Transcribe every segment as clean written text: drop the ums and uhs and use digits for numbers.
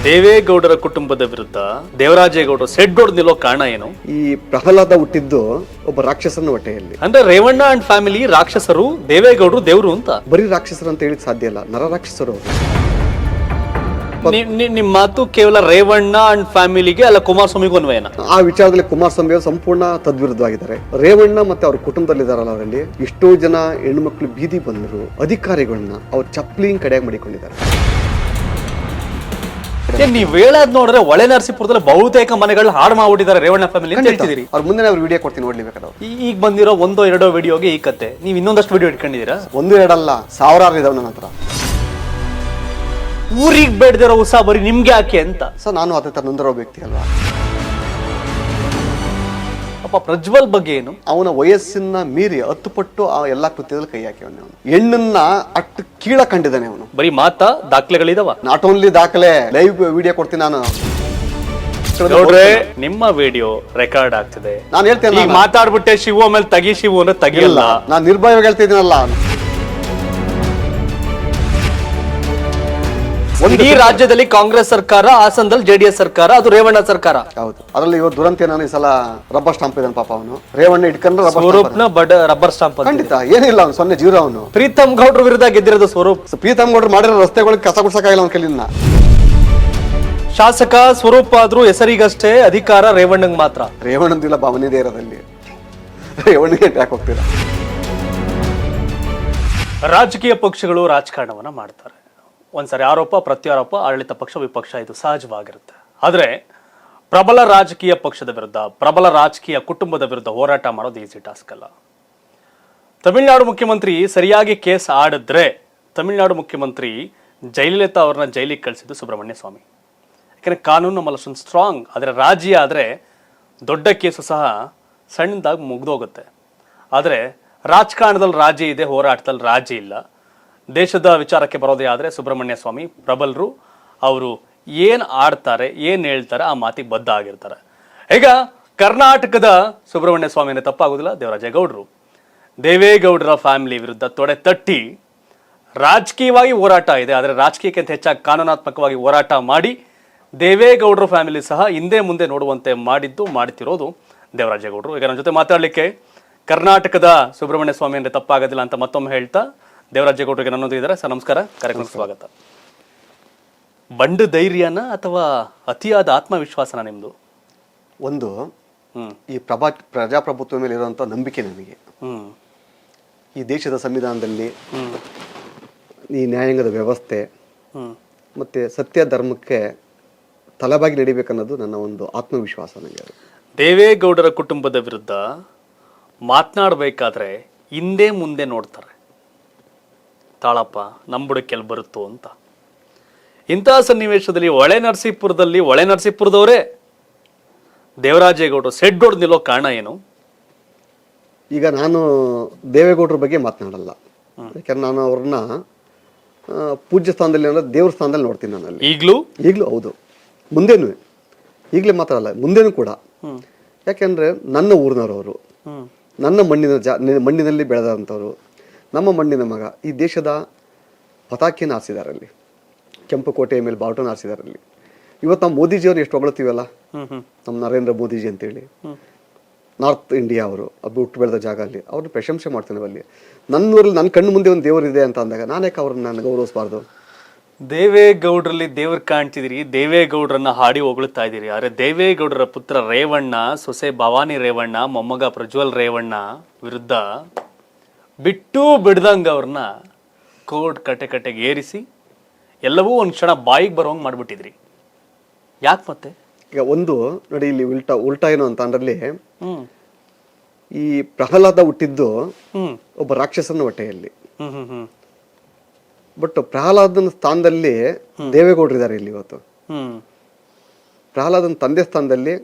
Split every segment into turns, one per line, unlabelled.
ದೇವೇಗೌಡರ ಕುಟುಂಬದ ವಿರುದ್ಧ ದೇವರಾಜೇಗೌಡರು ಸೆಡ್ಡೊಡ್ ನಿಲ್ಲೋ ಕಾರಣ ಏನು?
ಈ ಪ್ರಹ್ಲಾದ ಹುಟ್ಟಿದ್ದು ಒಬ್ಬ ರಾಕ್ಷಸನ ಹೊಟ್ಟೆಯಲ್ಲಿ.
ಅಂದ್ರೆ ರೇವಣ್ಣ ಅಂಡ್ ಫ್ಯಾಮಿಲಿ ರಾಕ್ಷಸರು, ದೇವೇಗೌಡರು ದೇವ್ರು ಅಂತ.
ಬರೀ ರಾಕ್ಷಸರು ಅಂತ ಹೇಳಿಕ್ ಸಾಧ್ಯ ಇಲ್ಲ, ನರರಾಕ್ಷಸರು ಅವರು.
ನಿಮ್ ಮಾತು ಕೇವಲ ರೇವಣ್ಣ ಅಂಡ್ ಫ್ಯಾಮಿಲಿಗೆ ಅಲ್ಲ ಕುಮಾರಸ್ವಾಮಿಗೂ ಅನ್ವಯನ?
ಆ ವಿಚಾರದಲ್ಲಿ ಕುಮಾರಸ್ವಾಮಿ ಅವರು ಸಂಪೂರ್ಣ ತದ್ವಿರುದ್ಧವಾಗಿದ್ದಾರೆ. ರೇವಣ್ಣ ಮತ್ತೆ ಅವ್ರ ಕುಟುಂಬದಲ್ಲಿ ಇದಾರಲ್ಲ, ಅವರಲ್ಲಿ ಎಷ್ಟೋ ಜನ ಹೆಣ್ಮಕ್ಳು ಬೀದಿ ಬಂದರು, ಅಧಿಕಾರಿಗಳನ್ನ ಅವ್ರು ಚಪ್ಲಿಂಗ್ ಕಡೆಯಾಗಿ ಮಾಡಿಕೊಂಡಿದ್ದಾರೆ.
ನೀವ್ ಹೇಳದ್ ನೋಡ್ರೆ ಒಳೆ ನರಸೀಪುರದಲ್ಲಿ ಬಹುತೇಕ ಮನೆಗಳು ಹಾಳು ಮಾಡ್ಬಿಟ್ಟಿದ್ದಾರೆ ರೇವಣ್ಣ ಫ್ಯಾಮಿಲಿ ಅಂತ ಹೇಳ್ತಿದ್ದೀರಿ.
ಅವ್ರ ಮುಂದೆ ಅವ್ರ ವಿಡಿಯೋ ಕೊಡ್ತೀನಿ ನೋಡ್ಲಿ ಬೇಕಾದ್ರೆ.
ಈಗ ಬಂದಿರೋ ಒಂದೋ ಎರಡೋ ವಿಡಿಯೋಗೆ ಈ ಕತೆ, ನೀವ್ ಇನ್ನೊಂದಷ್ಟು ವಿಡಿಯೋ ಇಟ್ಕೊಂಡಿದ್ದೀರಾ?
ಒಂದು ಎರಡಲ್ಲ, ಸಾವಿರಾರು ಇದಾವೆ ನನ್ನ ಹತ್ರ.
ಊರಿಗೆ ಬೇಡದಿರೋ ಉತ್ಸಾಹ ಬರೀ ನಿಮ್ಗೆ ಯಾಕೆ ಅಂತ.
ಸೊ ನಾನು ಅದೇ ತರ ನೊಂದಿರೋ ವ್ಯಕ್ತಿ ಅಲ್ವಾ.
ಅಪ್ಪ ಪ್ರಜ್ವಲ್ ಬಗ್ಗೆ ಏನು?
ಅವನ ವಯಸ್ಸಿನ ಮೀರಿ 10 ಪಟ್ಟು ಆ ಎಲ್ಲಾ ಕೃತ್ಯದಲ್ಲಿ ಕೈ ಹಾಕಿವನು. ಅವನು ಹೆಣ್ಣನ್ನ ಅಟ್ಟು ಕೀಳ ಕಂಡಿದ್ದಾನೆ ಅವನು.
ಬರೀ ಮಾತಾ ದಾಖಲೆಗಳಿದಾವ?
ನಾಟ್ ಓನ್ಲಿ ದಾಖಲೆ, ಲೈವ್ ವಿಡಿಯೋ ಕೊಡ್ತೀನಿ ನಾನು.
ನೋಡ್ರೆ ನಿಮ್ಮ ವಿಡಿಯೋ ರೆಕಾರ್ಡ್ ಆಗ್ತಿದೆ.
ನಾನು ಹೇಳ್ತೇನೆ,
ಈಗ ಮಾತಾಡ್ಬಿಟ್ಟೆ ಶಿವು ಆಮೇಲೆ ತಗಿ ಶಿವು ಅಂದ್ರೆ ತೆಗಿಯಲ್ಲ.
ನಾನು ನಿರ್ಭಯವಾಗಿ ಹೇಳ್ತಿದ್ದೀನಲ್ಲ.
ಇಡೀ ರಾಜ್ಯದಲ್ಲಿ ಕಾಂಗ್ರೆಸ್ ಸರ್ಕಾರ, ಹಾಸನದಲ್ಲಿ ಜೆಡಿಎಸ್ ಸರ್ಕಾರ, ಅದು ರೇವಣ್ಣ ಸರ್ಕಾರ.
ಹೌದು, ಅದರಲ್ಲಿ ಇವತ್ತು ದುರಂತ ನಾನು ಈ ಸಲ ರಬ್ಬರ್ ಸ್ಟಾಂಪ್ ಇದ್ದಾನೆ ಪಾಪ. ಅವನು ರೇವಣ್ಣ ಇಟ್ಕೊಂಡ್ರೆ
ರಬ್ಬರ್ ಸ್ಟಾಂಪ್
ಖಂಡಿತ ಏನಿಲ್ಲ. ಅವನು 0 ಅವನು.
ಪ್ರೀತಮ್ ಗೌಡ್ರ ವಿರುದ್ಧ ಗೆದ್ದಿರೋದು ಸ್ವರೂಪ್.
ಪ್ರೀತಮ್ ಗೌಡ್ರು ಮಾಡಿರೋ ರಸ್ತೆಗಳಿಗೆ ಕಸ ಗುಡ್ಸಕ್ಕಾಗಿಲ್ಲ ಅವನ ಕೈಲಿನ.
ಶಾಸಕ ಸ್ವರೂಪ್ ಆದ್ರೂ ಹೆಸರಿಗಷ್ಟೇ, ಅಧಿಕಾರ ರೇವಣ್ಣಂಗ್ ಮಾತ್ರ.
ರೇವಣ್ಣಂದಿಲ್ಲ ಭಾವನೆದೇ ಇರೋದಲ್ಲಿ. ರೇವಣ್ಣಿಗೆ ಯಾಕೆ ಹೋಗ್ತೀರಾ?
ರಾಜಕೀಯ ಪಕ್ಷಗಳು ರಾಜಕಾರಣವನ್ನ ಮಾಡ್ತಾರೆ. ಒಂದ್ಸರಿ ಆರೋಪ ಪ್ರತ್ಯಾರೋಪ, ಆಡಳಿತ ಪಕ್ಷ ವಿಪಕ್ಷ, ಇದು ಸಹಜವಾಗಿರುತ್ತೆ. ಆದ್ರೆ ಪ್ರಬಲ ರಾಜಕೀಯ ಪಕ್ಷದ ವಿರುದ್ಧ, ಪ್ರಬಲ ರಾಜಕೀಯ ಕುಟುಂಬದ ವಿರುದ್ಧ ಹೋರಾಟ ಮಾಡೋದು ಈಸಿ ಟಾಸ್ಕ್ ಅಲ್ಲ. ತಮಿಳುನಾಡು ಮುಖ್ಯಮಂತ್ರಿ ಸರಿಯಾಗಿ ಕೇಸ್ ಆಡಿದ್ರೆ, ತಮಿಳುನಾಡು ಮುಖ್ಯಮಂತ್ರಿ ಜಯಲಲಿತಾ ಅವ್ರನ್ನ ಜೈಲಿಗೆ ಕಳಿಸಿದ್ದು ಸುಬ್ರಹ್ಮಣ್ಯ ಸ್ವಾಮಿ. ಯಾಕಂದ್ರೆ ಕಾನೂನು ನಮ್ಮಲ್ಲಿ ಅಷ್ಟೊಂದು ಸ್ಟ್ರಾಂಗ್. ಆದರೆ ರಾಜ್ಯ ಆದರೆ ದೊಡ್ಡ ಕೇಸು ಸಹ ಸಣ್ಣದಾಗಿ ಮುಗ್ದೋಗುತ್ತೆ. ಆದರೆ ರಾಜಕಾರಣದಲ್ಲಿ ರಾಜ್ಯ ಇದೆ, ಹೋರಾಟದಲ್ಲಿ ರಾಜ್ಯ ಇಲ್ಲ. ದೇಶದ ವಿಚಾರಕ್ಕೆ ಬರೋದೇ ಆದರೆ ಸುಬ್ರಹ್ಮಣ್ಯ ಸ್ವಾಮಿ ಪ್ರಬಲರು. ಅವರು ಏನು ಆಡ್ತಾರೆ, ಏನು ಹೇಳ್ತಾರೆ ಆ ಮಾತಿಗೆ ಬದ್ಧ ಆಗಿರ್ತಾರೆ. ಈಗ ಕರ್ನಾಟಕದ ಸುಬ್ರಹ್ಮಣ್ಯ ಸ್ವಾಮಿನೇ ತಪ್ಪಾಗೋದಿಲ್ಲ, ದೇವರಾಜೇಗೌಡರು. ದೇವೇಗೌಡರ ಫ್ಯಾಮಿಲಿ ವಿರುದ್ಧ ತೊಡೆ ತಟ್ಟಿ ರಾಜಕೀಯವಾಗಿ ಹೋರಾಟ ಇದೆ. ಆದರೆ ರಾಜಕೀಯಕ್ಕಿಂತ ಹೆಚ್ಚಾಗಿ ಕಾನೂನಾತ್ಮಕವಾಗಿ ಹೋರಾಟ ಮಾಡಿ ದೇವೇಗೌಡರ ಫ್ಯಾಮಿಲಿ ಸಹ ಹಿಂದೆ ಮುಂದೆ ನೋಡುವಂತೆ ಮಾಡ್ತಿರೋದು ದೇವರಾಜೇಗೌಡರು. ಈಗ ನನ್ನ ಜೊತೆ ಮಾತಾಡಲಿಕ್ಕೆ ಕರ್ನಾಟಕದ ಸುಬ್ರಹ್ಮಣ್ಯ ಸ್ವಾಮಿ ಅಂದರೆ ತಪ್ಪಾಗೋದಿಲ್ಲ ಅಂತ ಮತ್ತೊಮ್ಮೆ ಹೇಳ್ತಾ ದೇವರಾಜೇಗೌಡರಿಗೆ ನನ್ನೊಂದು ಇದ್ದಾರೆ. ಸರ್ ನಮಸ್ಕಾರ, ಕಾರ್ಯಕ್ರಮಕ್ಕೆ ಸ್ವಾಗತ. ಬಂಡು ಧೈರ್ಯನ ಅಥವಾ ಅತಿಯಾದ ಆತ್ಮವಿಶ್ವಾಸನ ನಿಮ್ದು?
ಒಂದು ಈ ಪ್ರಜಾಪ್ರಭುತ್ವ ಮೇಲೆ ಇರುವಂತ ನಂಬಿಕೆ ನನಗೆ. ಈ ದೇಶದ ಸಂವಿಧಾನದಲ್ಲಿ ಈ ನ್ಯಾಯಾಂಗದ ವ್ಯವಸ್ಥೆ ಮತ್ತೆ ಸತ್ಯ ಧರ್ಮಕ್ಕೆ ತಲೆಬಾಗಿ ನಡಿಬೇಕನ್ನೋದು ನನ್ನ ಒಂದು ಆತ್ಮವಿಶ್ವಾಸ ನನಗೆ.
ದೇವೇಗೌಡರ ಕುಟುಂಬದ ವಿರುದ್ಧ ಮಾತನಾಡಬೇಕಾದ್ರೆ ಹಿಂದೆ ಮುಂದೆ ನೋಡ್ತಾರೆ, ತಾಳಪ್ಪ ನಂಬುಡಕ್ಕೆಲ್ಲಿ ಬರುತ್ತೋ ಅಂತ. ಇಂತಹ ಸನ್ನಿವೇಶದಲ್ಲಿ ಒಳೆ ನರಸೀಪುರದವರೇ ದೇವರಾಜೇಗೌಡರು ಸೆಡ್ಡೊಡ್ ನಿಲ್ಲೋ ಕಾರಣ ಏನು?
ಈಗ ನಾನು ದೇವೇಗೌಡರ ಬಗ್ಗೆ ಮಾತನಾಡಲ್ಲ, ಯಾಕಂದ್ರೆ ನಾನು ಅವ್ರನ್ನ ಪೂಜ್ಯ ಸ್ಥಾನದಲ್ಲಿ ಅಂದ್ರೆ ದೇವ್ರ ಸ್ಥಾನದಲ್ಲಿ ನೋಡ್ತೀನಿ ನಾನಲ್ಲಿ. ಈಗಲೂ ಹೌದು, ಮುಂದೇನು ಈಗಲೇ ಮಾತಾಡಲ್ಲ, ಮುಂದೇನು ಕೂಡ. ಯಾಕೆಂದ್ರೆ ನನ್ನ ಊರಿನವರು, ನನ್ನ ಮಣ್ಣಿನಲ್ಲಿ ಬೆಳೆದಂಥವ್ರು, ನಮ್ಮ ಮಣ್ಣಿನ ಮಗ. ಈ ದೇಶದ ಪತಾಕಿಯನ್ನು ಹಾರಿಸಿದಾರಲ್ಲಿ, ಕೆಂಪು ಕೋಟೆಯ ಮೇಲೆ ಬಾವುಟನ ಹಾರಿಸಿದಾರಲ್ಲಿ. ಇವತ್ತು ನಾವು ಮೋದಿಜಿಯವ್ರು ಎಷ್ಟು ಹೊಗಳ್ತೀವಲ್ಲ, ನಮ್ಮ ನರೇಂದ್ರ ಮೋದಿಜಿ ಅಂತೇಳಿ. ನಾರ್ತ್ ಇಂಡಿಯಾ ಅವರು ಅದು ಹುಟ್ಟು ಬೆಳೆದ ಜಾಗ, ಅಲ್ಲಿ ಅವ್ರನ್ನ ಪ್ರಶಂಸೆ ಮಾಡ್ತೀವಿ. ಅಲ್ಲಿ ನನ್ನೂರಲ್ಲಿ ನನ್ನ ಕಣ್ಣು ಮುಂದೆ ಒಂದು ದೇವರಿದೆ ಅಂತ ಅಂದಾಗ ನಾನು ಯಾಕೆ ಅವ್ರನ್ನ ನಾನು ಗೌರವಿಸಬಾರ್ದು?
ದೇವೇಗೌಡರಲ್ಲಿ ದೇವ್ರು ಕಾಣ್ತಿದ್ದೀರಿ, ದೇವೇಗೌಡರನ್ನ ಹಾಡಿ ಹೊಗಳ್ತಾ ಇದ್ದೀರಿ. ಆದರೆ ದೇವೇಗೌಡರ ಪುತ್ರ ರೇವಣ್ಣ, ಸೊಸೆ ಭವಾನಿ ರೇವಣ್ಣ, ಮೊಮ್ಮಗ ಪ್ರಜ್ವಲ್ ರೇವಣ್ಣ ವಿರುದ್ಧ ಬಿಟ್ಟು ಬಿಡ್ದಂಗೆ ಅವ್ರನ್ನ ಕೋರ್ಟ್ ಕಟೆಗೆ ಏರಿಸಿ ಎಲ್ಲವೂ ಒಂದು ಕ್ಷಣ ಬಾಯಿಗೆ ಬರೋಂಗೆ ಮಾಡ್ಬಿಟ್ಟಿದ್ರಿ. ಯಾಕೆ ಮತ್ತೆ?
ಈಗ ಒಂದು ನೋಡಿ, ಇಲ್ಲಿ ಉಲ್ಟಾ ಏನು ಅಂತ ಅಂದ್ರಲ್ಲಿ, ಈ ಪ್ರಹ್ಲಾದ ಹುಟ್ಟಿದ್ದು ಒಬ್ಬ ರಾಕ್ಷಸನ ಹೊಟ್ಟೆಯಲ್ಲಿ. ಬಟ್ ಪ್ರಹ್ಲಾದನ ಸ್ಥಾನದಲ್ಲಿ ದೇವೇಗೌಡರು ಇದ್ದಾರೆ ಇಲ್ಲಿ ಇವತ್ತು. ಪ್ರಹ್ಲಾದನ ತಂದೆ ಸ್ಥಾನದಲ್ಲಿ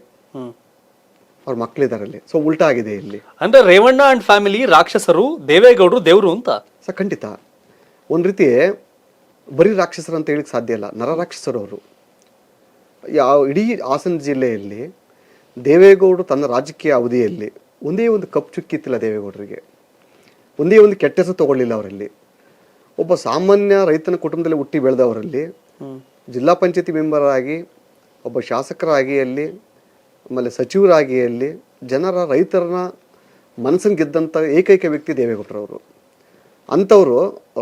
ಅವ್ರ ಮಕ್ಕಳಿದ್ದಾರೆ ಅಲ್ಲಿ. ಸೊ ಉಲ್ಟಾ ಆಗಿದೆ ಇಲ್ಲಿ.
ಅಂದ್ರೆ ರೇವಣ್ಣ ಅಂಡ್ ಫ್ಯಾಮಿಲಿ ರಾಕ್ಷಸರು, ದೇವೇಗೌಡರು ದೇವ್ರು ಅಂತ.
ಸೊ ಖಂಡಿತ ಒಂದ್ ರೀತಿ ಬರೀ ರಾಕ್ಷಸರು ಅಂತ ಹೇಳಿಕ್ ಸಾಧ್ಯ ಇಲ್ಲ, ನರರಾಕ್ಷಸರು ಅವರು. ಇಡೀ ಹಾಸನ ಜಿಲ್ಲೆಯಲ್ಲಿ ದೇವೇಗೌಡರು ತನ್ನ ರಾಜಕೀಯ ಅವಧಿಯಲ್ಲಿ ಒಂದೇ ಒಂದು ಕಪ್ ಚುಕ್ಕಿತ್ತಿಲ್ಲ ದೇವೇಗೌಡರಿಗೆ. ಒಂದೇ ಒಂದು ಕೆಟ್ಟ ಹೆಸರು ತಗೊಳ್ಳಿಲ್ಲ ಅವರಲ್ಲಿ. ಒಬ್ಬ ಸಾಮಾನ್ಯ ರೈತನ ಕುಟುಂಬದಲ್ಲಿ ಹುಟ್ಟಿ ಬೆಳೆದವರಲ್ಲಿ ಜಿಲ್ಲಾ ಪಂಚಾಯತಿ ಮೆಂಬರ್ ಆಗಿ, ಒಬ್ಬ ಶಾಸಕರಾಗಿ ಅಲ್ಲಿ, ಆಮೇಲೆ ಸಚಿವರಾಗಿ ಅಲ್ಲಿ ರೈತರನ್ನ ಮನಸ್ಸನ್ನು ಗೆದ್ದಂಥ ಏಕೈಕ ವ್ಯಕ್ತಿ ದೇವೇಗೌಡರವರು. ಅಂಥವರು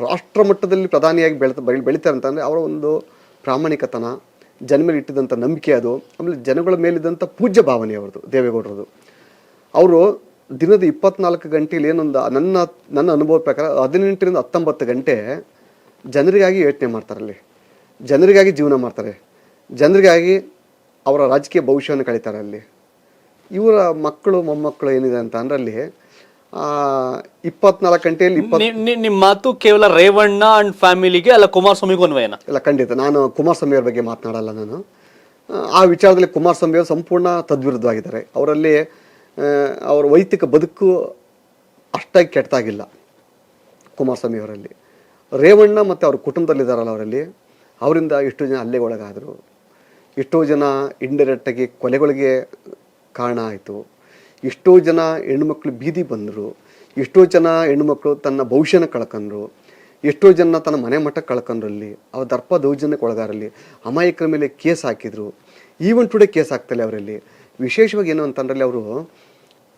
ರಾಷ್ಟ್ರ ಮಟ್ಟದಲ್ಲಿ ಪ್ರಧಾನಿಯಾಗಿ ಬೆಳೀತಾರೆ ಅಂತಂದರೆ ಅವರ ಒಂದು ಪ್ರಾಮಾಣಿಕತನ, ಜನ ಮೇಲೆ ಇಟ್ಟಿದ್ದಂಥ ನಂಬಿಕೆ ಅದು, ಆಮೇಲೆ ಜನಗಳ ಮೇಲಿದ್ದಂಥ ಪೂಜ್ಯ ಭಾವನೆ ಅವ್ರದ್ದು ದೇವೇಗೌಡರದು. ಅವರು ದಿನದ 24 ಗಂಟೆಯಲ್ಲಿ ಏನೊಂದು ನನ್ನ ಅನುಭವದ ಪ್ರಕಾರ 18 ರಿಂದ 19 ಗಂಟೆ ಜನರಿಗಾಗಿ ಯೋಚನೆ ಮಾಡ್ತಾರಲ್ಲಿ, ಜನರಿಗಾಗಿ ಜೀವನ ಮಾಡ್ತಾರೆ, ಜನರಿಗಾಗಿ ಅವರ ರಾಜಕೀಯ ಭವಿಷ್ಯವನ್ನು ಕಳೀತಾರೆ ಅಲ್ಲಿ. ಇವರ ಮಕ್ಕಳು ಮೊಮ್ಮಕ್ಕಳು ಏನಿದೆ ಅಂತ ಅಂದ್ರೆ ಅಲ್ಲಿ 24 ಗಂಟೆಯಲ್ಲಿ
ನಿಮ್ಮ ಮಾತು ಕೇವಲ ರೇವಣ್ಣ ಅಂಡ್ ಫ್ಯಾಮಿಲಿಗೆ ಅಲ್ಲ ಕುಮಾರಸ್ವಾಮಿಗೂ ಅನ್ವಯನ?
ಇಲ್ಲ, ಖಂಡಿತ. ನಾನು ಕುಮಾರಸ್ವಾಮಿ ಅವ್ರ ಬಗ್ಗೆ ಮಾತನಾಡಲ್ಲ. ನಾನು ಆ ವಿಚಾರದಲ್ಲಿ ಕುಮಾರಸ್ವಾಮಿ ಅವರು ಸಂಪೂರ್ಣ ತದ್ವಿರುದ್ಧವಾಗಿದ್ದಾರೆ. ಅವರಲ್ಲಿ ಅವರ ವೈಯಕ್ತಿಕ ಬದುಕು ಅಷ್ಟಾಗಿ ಕೆಟ್ಟದಾಗಿಲ್ಲ ಕುಮಾರಸ್ವಾಮಿ ಅವರಲ್ಲಿ. ರೇವಣ್ಣ ಮತ್ತು ಅವ್ರ ಕುಟುಂಬದಲ್ಲಿದ್ದಾರಲ್ಲ ಅವರಲ್ಲಿ, ಅವರಿಂದ ಎಷ್ಟೋ ಜನ ಹಲ್ಲೆಗೊಳಗಾದರು, ಎಷ್ಟೋ ಜನ ಇಂಡೈರೆಕ್ಟಾಗಿ ಕೊಲೆಗಳಿಗೆ ಕಾರಣ ಆಯಿತು, ಎಷ್ಟೋ ಜನ ಹೆಣ್ಮಕ್ಳು ಬೀದಿ ಬಂದರು, ಎಷ್ಟೋ ಜನ ಹೆಣ್ಮಕ್ಳು ತನ್ನ ಭವಿಷ್ಯನ ಕಳ್ಕೊಂಡ್ರು, ಎಷ್ಟೋ ಜನ ತನ್ನ ಮನೆ ಮಠ ಕಳ್ಕೊಂಡ್ರಲ್ಲಿ, ಅವ್ರ ದರ್ಪ ದೌರ್ಜನ್ಯಕ್ಕೆ ಒಳಗಾರಲ್ಲಿ, ಅಮಾಯಕರ ಮೇಲೆ ಕೇಸ್ ಹಾಕಿದ್ರು. ಈವನ್ ಟುಡೇ ಕೇಸ್ ಆಗ್ತಲ್ಲ ಅವರಲ್ಲಿ. ವಿಶೇಷವಾಗಿ ಏನು ಅಂತಂದ್ರಲ್ಲಿ ಅವರು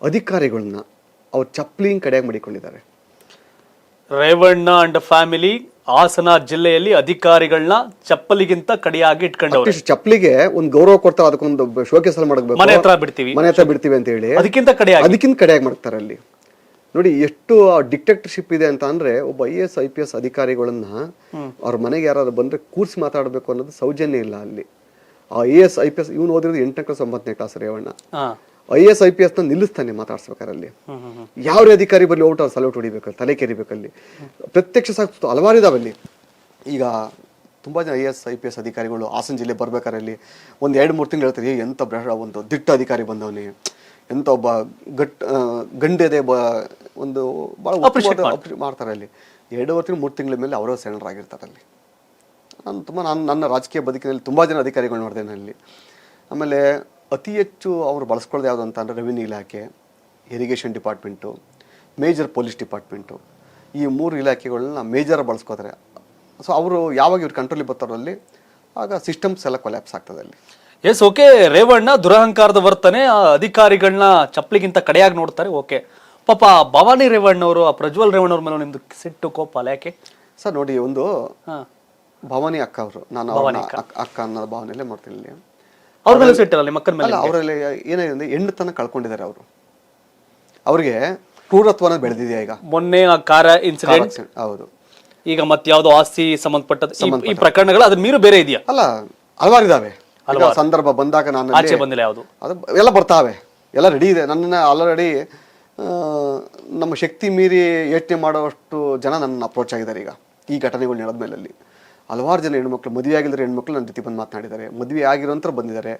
ಅಧಿಕಾರಿಗಳನ್ನ ಅವ್ರು ಚಪ್ಪಲಿಂಗ್ ಕಡೆಯಾಗಿ ಮಾಡಿಕೊಂಡಿದ್ದಾರೆ.
ರೇವಣ್ಣ ಅಂಡ್ ಫ್ಯಾಮಿಲಿ ಹಾಸನ ಜಿಲ್ಲೆಯಲ್ಲಿ ಅಧಿಕಾರಿಗಳನ್ನ ಚಪ್ಪಲಿಗಿಂತ ಕಡಿಯಾಗಿ ಇಟ್ಕೊಂಡವ್ರು.
ಚಪ್ಪಲಿಗೆ ಒಂದು ಗೌರವ ಕೊಡ್ತಾರೆ, ಅದಕ್ಕೊಂದು ಶೋಕೇಸ್ ಅಲ್ಲಿ ಮಾಡಬೇಕು,
ಮನೆ ಹತ್ರ ಬಿಡ್ತೀವಿ
ಅಂತ ಹೇಳಿ
ಅದಕ್ಕಿಂತ
ಕಡೆಯಾಗಿ ಮಾಡ್ತಾರೆ ಅಲ್ಲಿ. ನೋಡಿ ಎಷ್ಟು ಡಿಕ್ಟೇಟರ್ಶಿಪ್ ಇದೆ ಅಂತ ಅಂದ್ರೆ, ಒಬ್ಬ IAS IPS ಅಧಿಕಾರಿಗಳನ್ನ ಅವ್ರ ಮನೆಗೆ ಯಾರಾದ್ರು ಬಂದ್ರೆ ಕೂರ್ಸಿ ಮಾತಾಡಬೇಕು ಅನ್ನೋದು ಸೌಜನ್ಯ ಇಲ್ಲ ಅಲ್ಲಿ. ಆ IAS IPS ಇವನು ಓದಿರೋದು 8ನೇ ಕ್ಲಾಸ್ 9ನೇ ಕ್ಲಾಸ್ ರೇವಣ್ಣ. IAS IPS ನ ನಿಲ್ಲಿಸ್ತಾನೆ ಮಾತಾಡ್ಸ್ಬೇಕಾರಲ್ಲಿ. ಯಾವ ಅಧಿಕಾರಿ ಬರಲಿ ಔಟ್ ಅವ್ರು ಸಲೋಟ್ ಹೊಡಿಬೇಕಲ್ಲಿ, ತಲೆ ಕೆರಿಬೇಕಲ್ಲಿ. ಪ್ರತ್ಯಕ್ಷ ಸಾಕು ಹಲವಾರು ಇದಾವಲ್ಲಿ. ಈಗ ತುಂಬ ಜನ IAS IPS ಅಧಿಕಾರಿಗಳು ಹಾಸನ ಜಿಲ್ಲೆ ಬರ್ಬೇಕಾರಲ್ಲಿ ಒಂದು 2-3 ತಿಂಗಳು ಹೇಳ್ತಾರೆ, ಎಂಥ ಒಂದು ದಿಟ್ಟ ಅಧಿಕಾರಿ ಬಂದವನೇ, ಎಂಥ ಒಬ್ಬ ಗಂಡೆದೆ ಒಂದು ಭಾಳ ಮಾಡ್ತಾರೆ ಅಲ್ಲಿ. 2.5 ತಿಂಗಳು 3 ತಿಂಗಳ ಮೇಲೆ ಅವರೇ ಸೆಂಡರ್ ಆಗಿರ್ತಾರೆ ಅಲ್ಲಿ. ನಾನು ನನ್ನ ರಾಜಕೀಯ ಬದುಕಿನಲ್ಲಿ ತುಂಬ ಜನ ಅಧಿಕಾರಿಗಳು ನೋಡಿದೆ ಅಲ್ಲಿ. ಆಮೇಲೆ ಅತಿ ಹೆಚ್ಚು ಅವರು ಬಳಸ್ಕೊಳ್ಳೋದು ಯಾವುದು ಅಂತ ಅಂದರೆ ರೆವಿನ್ಯೂ ಇಲಾಖೆ, irrigation department, major police department, ಈ 3 ಇಲಾಖೆಗಳನ್ನ ಮೇಜರ್ ಬಳಸ್ಕೋತಾರೆ. ಸೊ ಅವರು ಯಾವಾಗ ಇವ್ರು ಕಂಟ್ರೋಲಿಗೆ ಬರ್ತಾರೋ ಅಲ್ಲಿ ಆಗ ಸಿಸ್ಟಮ್ಸ್ ಎಲ್ಲ ಕೊಲ್ಯಾಪ್ಸ್ ಆಗ್ತದೆ ಅಲ್ಲಿ.
S, okay. ರೇವಣ್ಣ ದುರಹಂಕಾರದ ವರ್ತನೆ, ಅಧಿಕಾರಿಗಳನ್ನ ಚಪ್ಪಲಿಗಿಂತ ಕಡೆಯಾಗಿ ನೋಡ್ತಾರೆ. ಓಕೆ, ಪಾಪ ಭವಾನಿ ರೇವಣ್ಣ ಅವರು, ಆ ಪ್ರಜ್ವಲ್ ರೇವಣ್ಣ ಅವ್ರ ಮೇಲೆ ನಿಮ್ದು ಸಿಟ್ಟು ಕೋಪ ಅಲ್ಲ ಯಾಕೆ
ಸರ್? ನೋಡಿ, ಒಂದು ಭವಾನಿ ಅಕ್ಕ ಅವರು, ನಾನು ಅಕ್ಕ ಅನ್ನೋ ಭಾವನೆಯಲ್ಲೇ ಮಾಡ್ತೀನಿ ಇಲ್ಲಿ.
ಅವ್ರ ಮೇಲೆ ಸಿಟ್ಟಲ್ಲ ನಿಮ್ಮ ಅಕ್ಕನ ಮೇಲೆ?
ಅವರಲ್ಲಿ ಏನಿದೆ, ಹೆಣ್ಣುತನ ಕಳ್ಕೊಂಡಿದ್ದಾರೆ ಅವರು. ಅವ್ರಿಗೆ ಕ್ರೂರತ್ವನ ಬೆಳೆದಿದೆ ಈಗ.
ಮೊನ್ನೆ ಆ ಕಾರ ಇನ್ಸಿಡೆಂಟ್,
ಹೌದು.
ಈಗ ಮತ್ತೆ ಯಾವ್ದೋ ಆಸ್ತಿ ಸಂಬಂಧಪಟ್ಟ ಈ ಪ್ರಕರಣಗಳು ಅದ್ರ ಮೀರು ಬೇರೆ ಇದೆಯಾ?
ಅಲ್ಲ, ಹಲವಾರು ಇದಾವೆ. ಸಂದರ್ಭ ಬಂದಾಗ ನಾನು
ಆಚೆ ಬಂದಿಲ್ಲ, ಯಾವುದು
ಅದು ಎಲ್ಲ ಬರ್ತಾವೆ, ಎಲ್ಲ ರೆಡಿ ಇದೆ. ನನ್ನ ಆಲ್ರೆಡಿ ನಮ್ಮ ಶಕ್ತಿ ಮೀರಿ ಯೋಚನೆ ಮಾಡುವಷ್ಟು ಜನ ನನ್ನ ಅಪ್ರೋಚ್ ಆಗಿದ್ದಾರೆ ಈಗ ಈ ಘಟನೆಗಳು ನಡೆದ ಮೇಲೆ. ಹಲವಾರು ಜನ ಹೆಣ್ಮಕ್ಳು, ಮದುವೆ ಆಗಿದ್ರೆ ಹೆಣ್ಮಕ್ಳು ನನ್ನ ಜೊತೆ ಬಂದು ಮಾತನಾಡಿದ್ದಾರೆ, ಮದುವೆ ಆಗಿರೋಂಥವ್ರು ಬಂದಿದ್ದಾರೆ,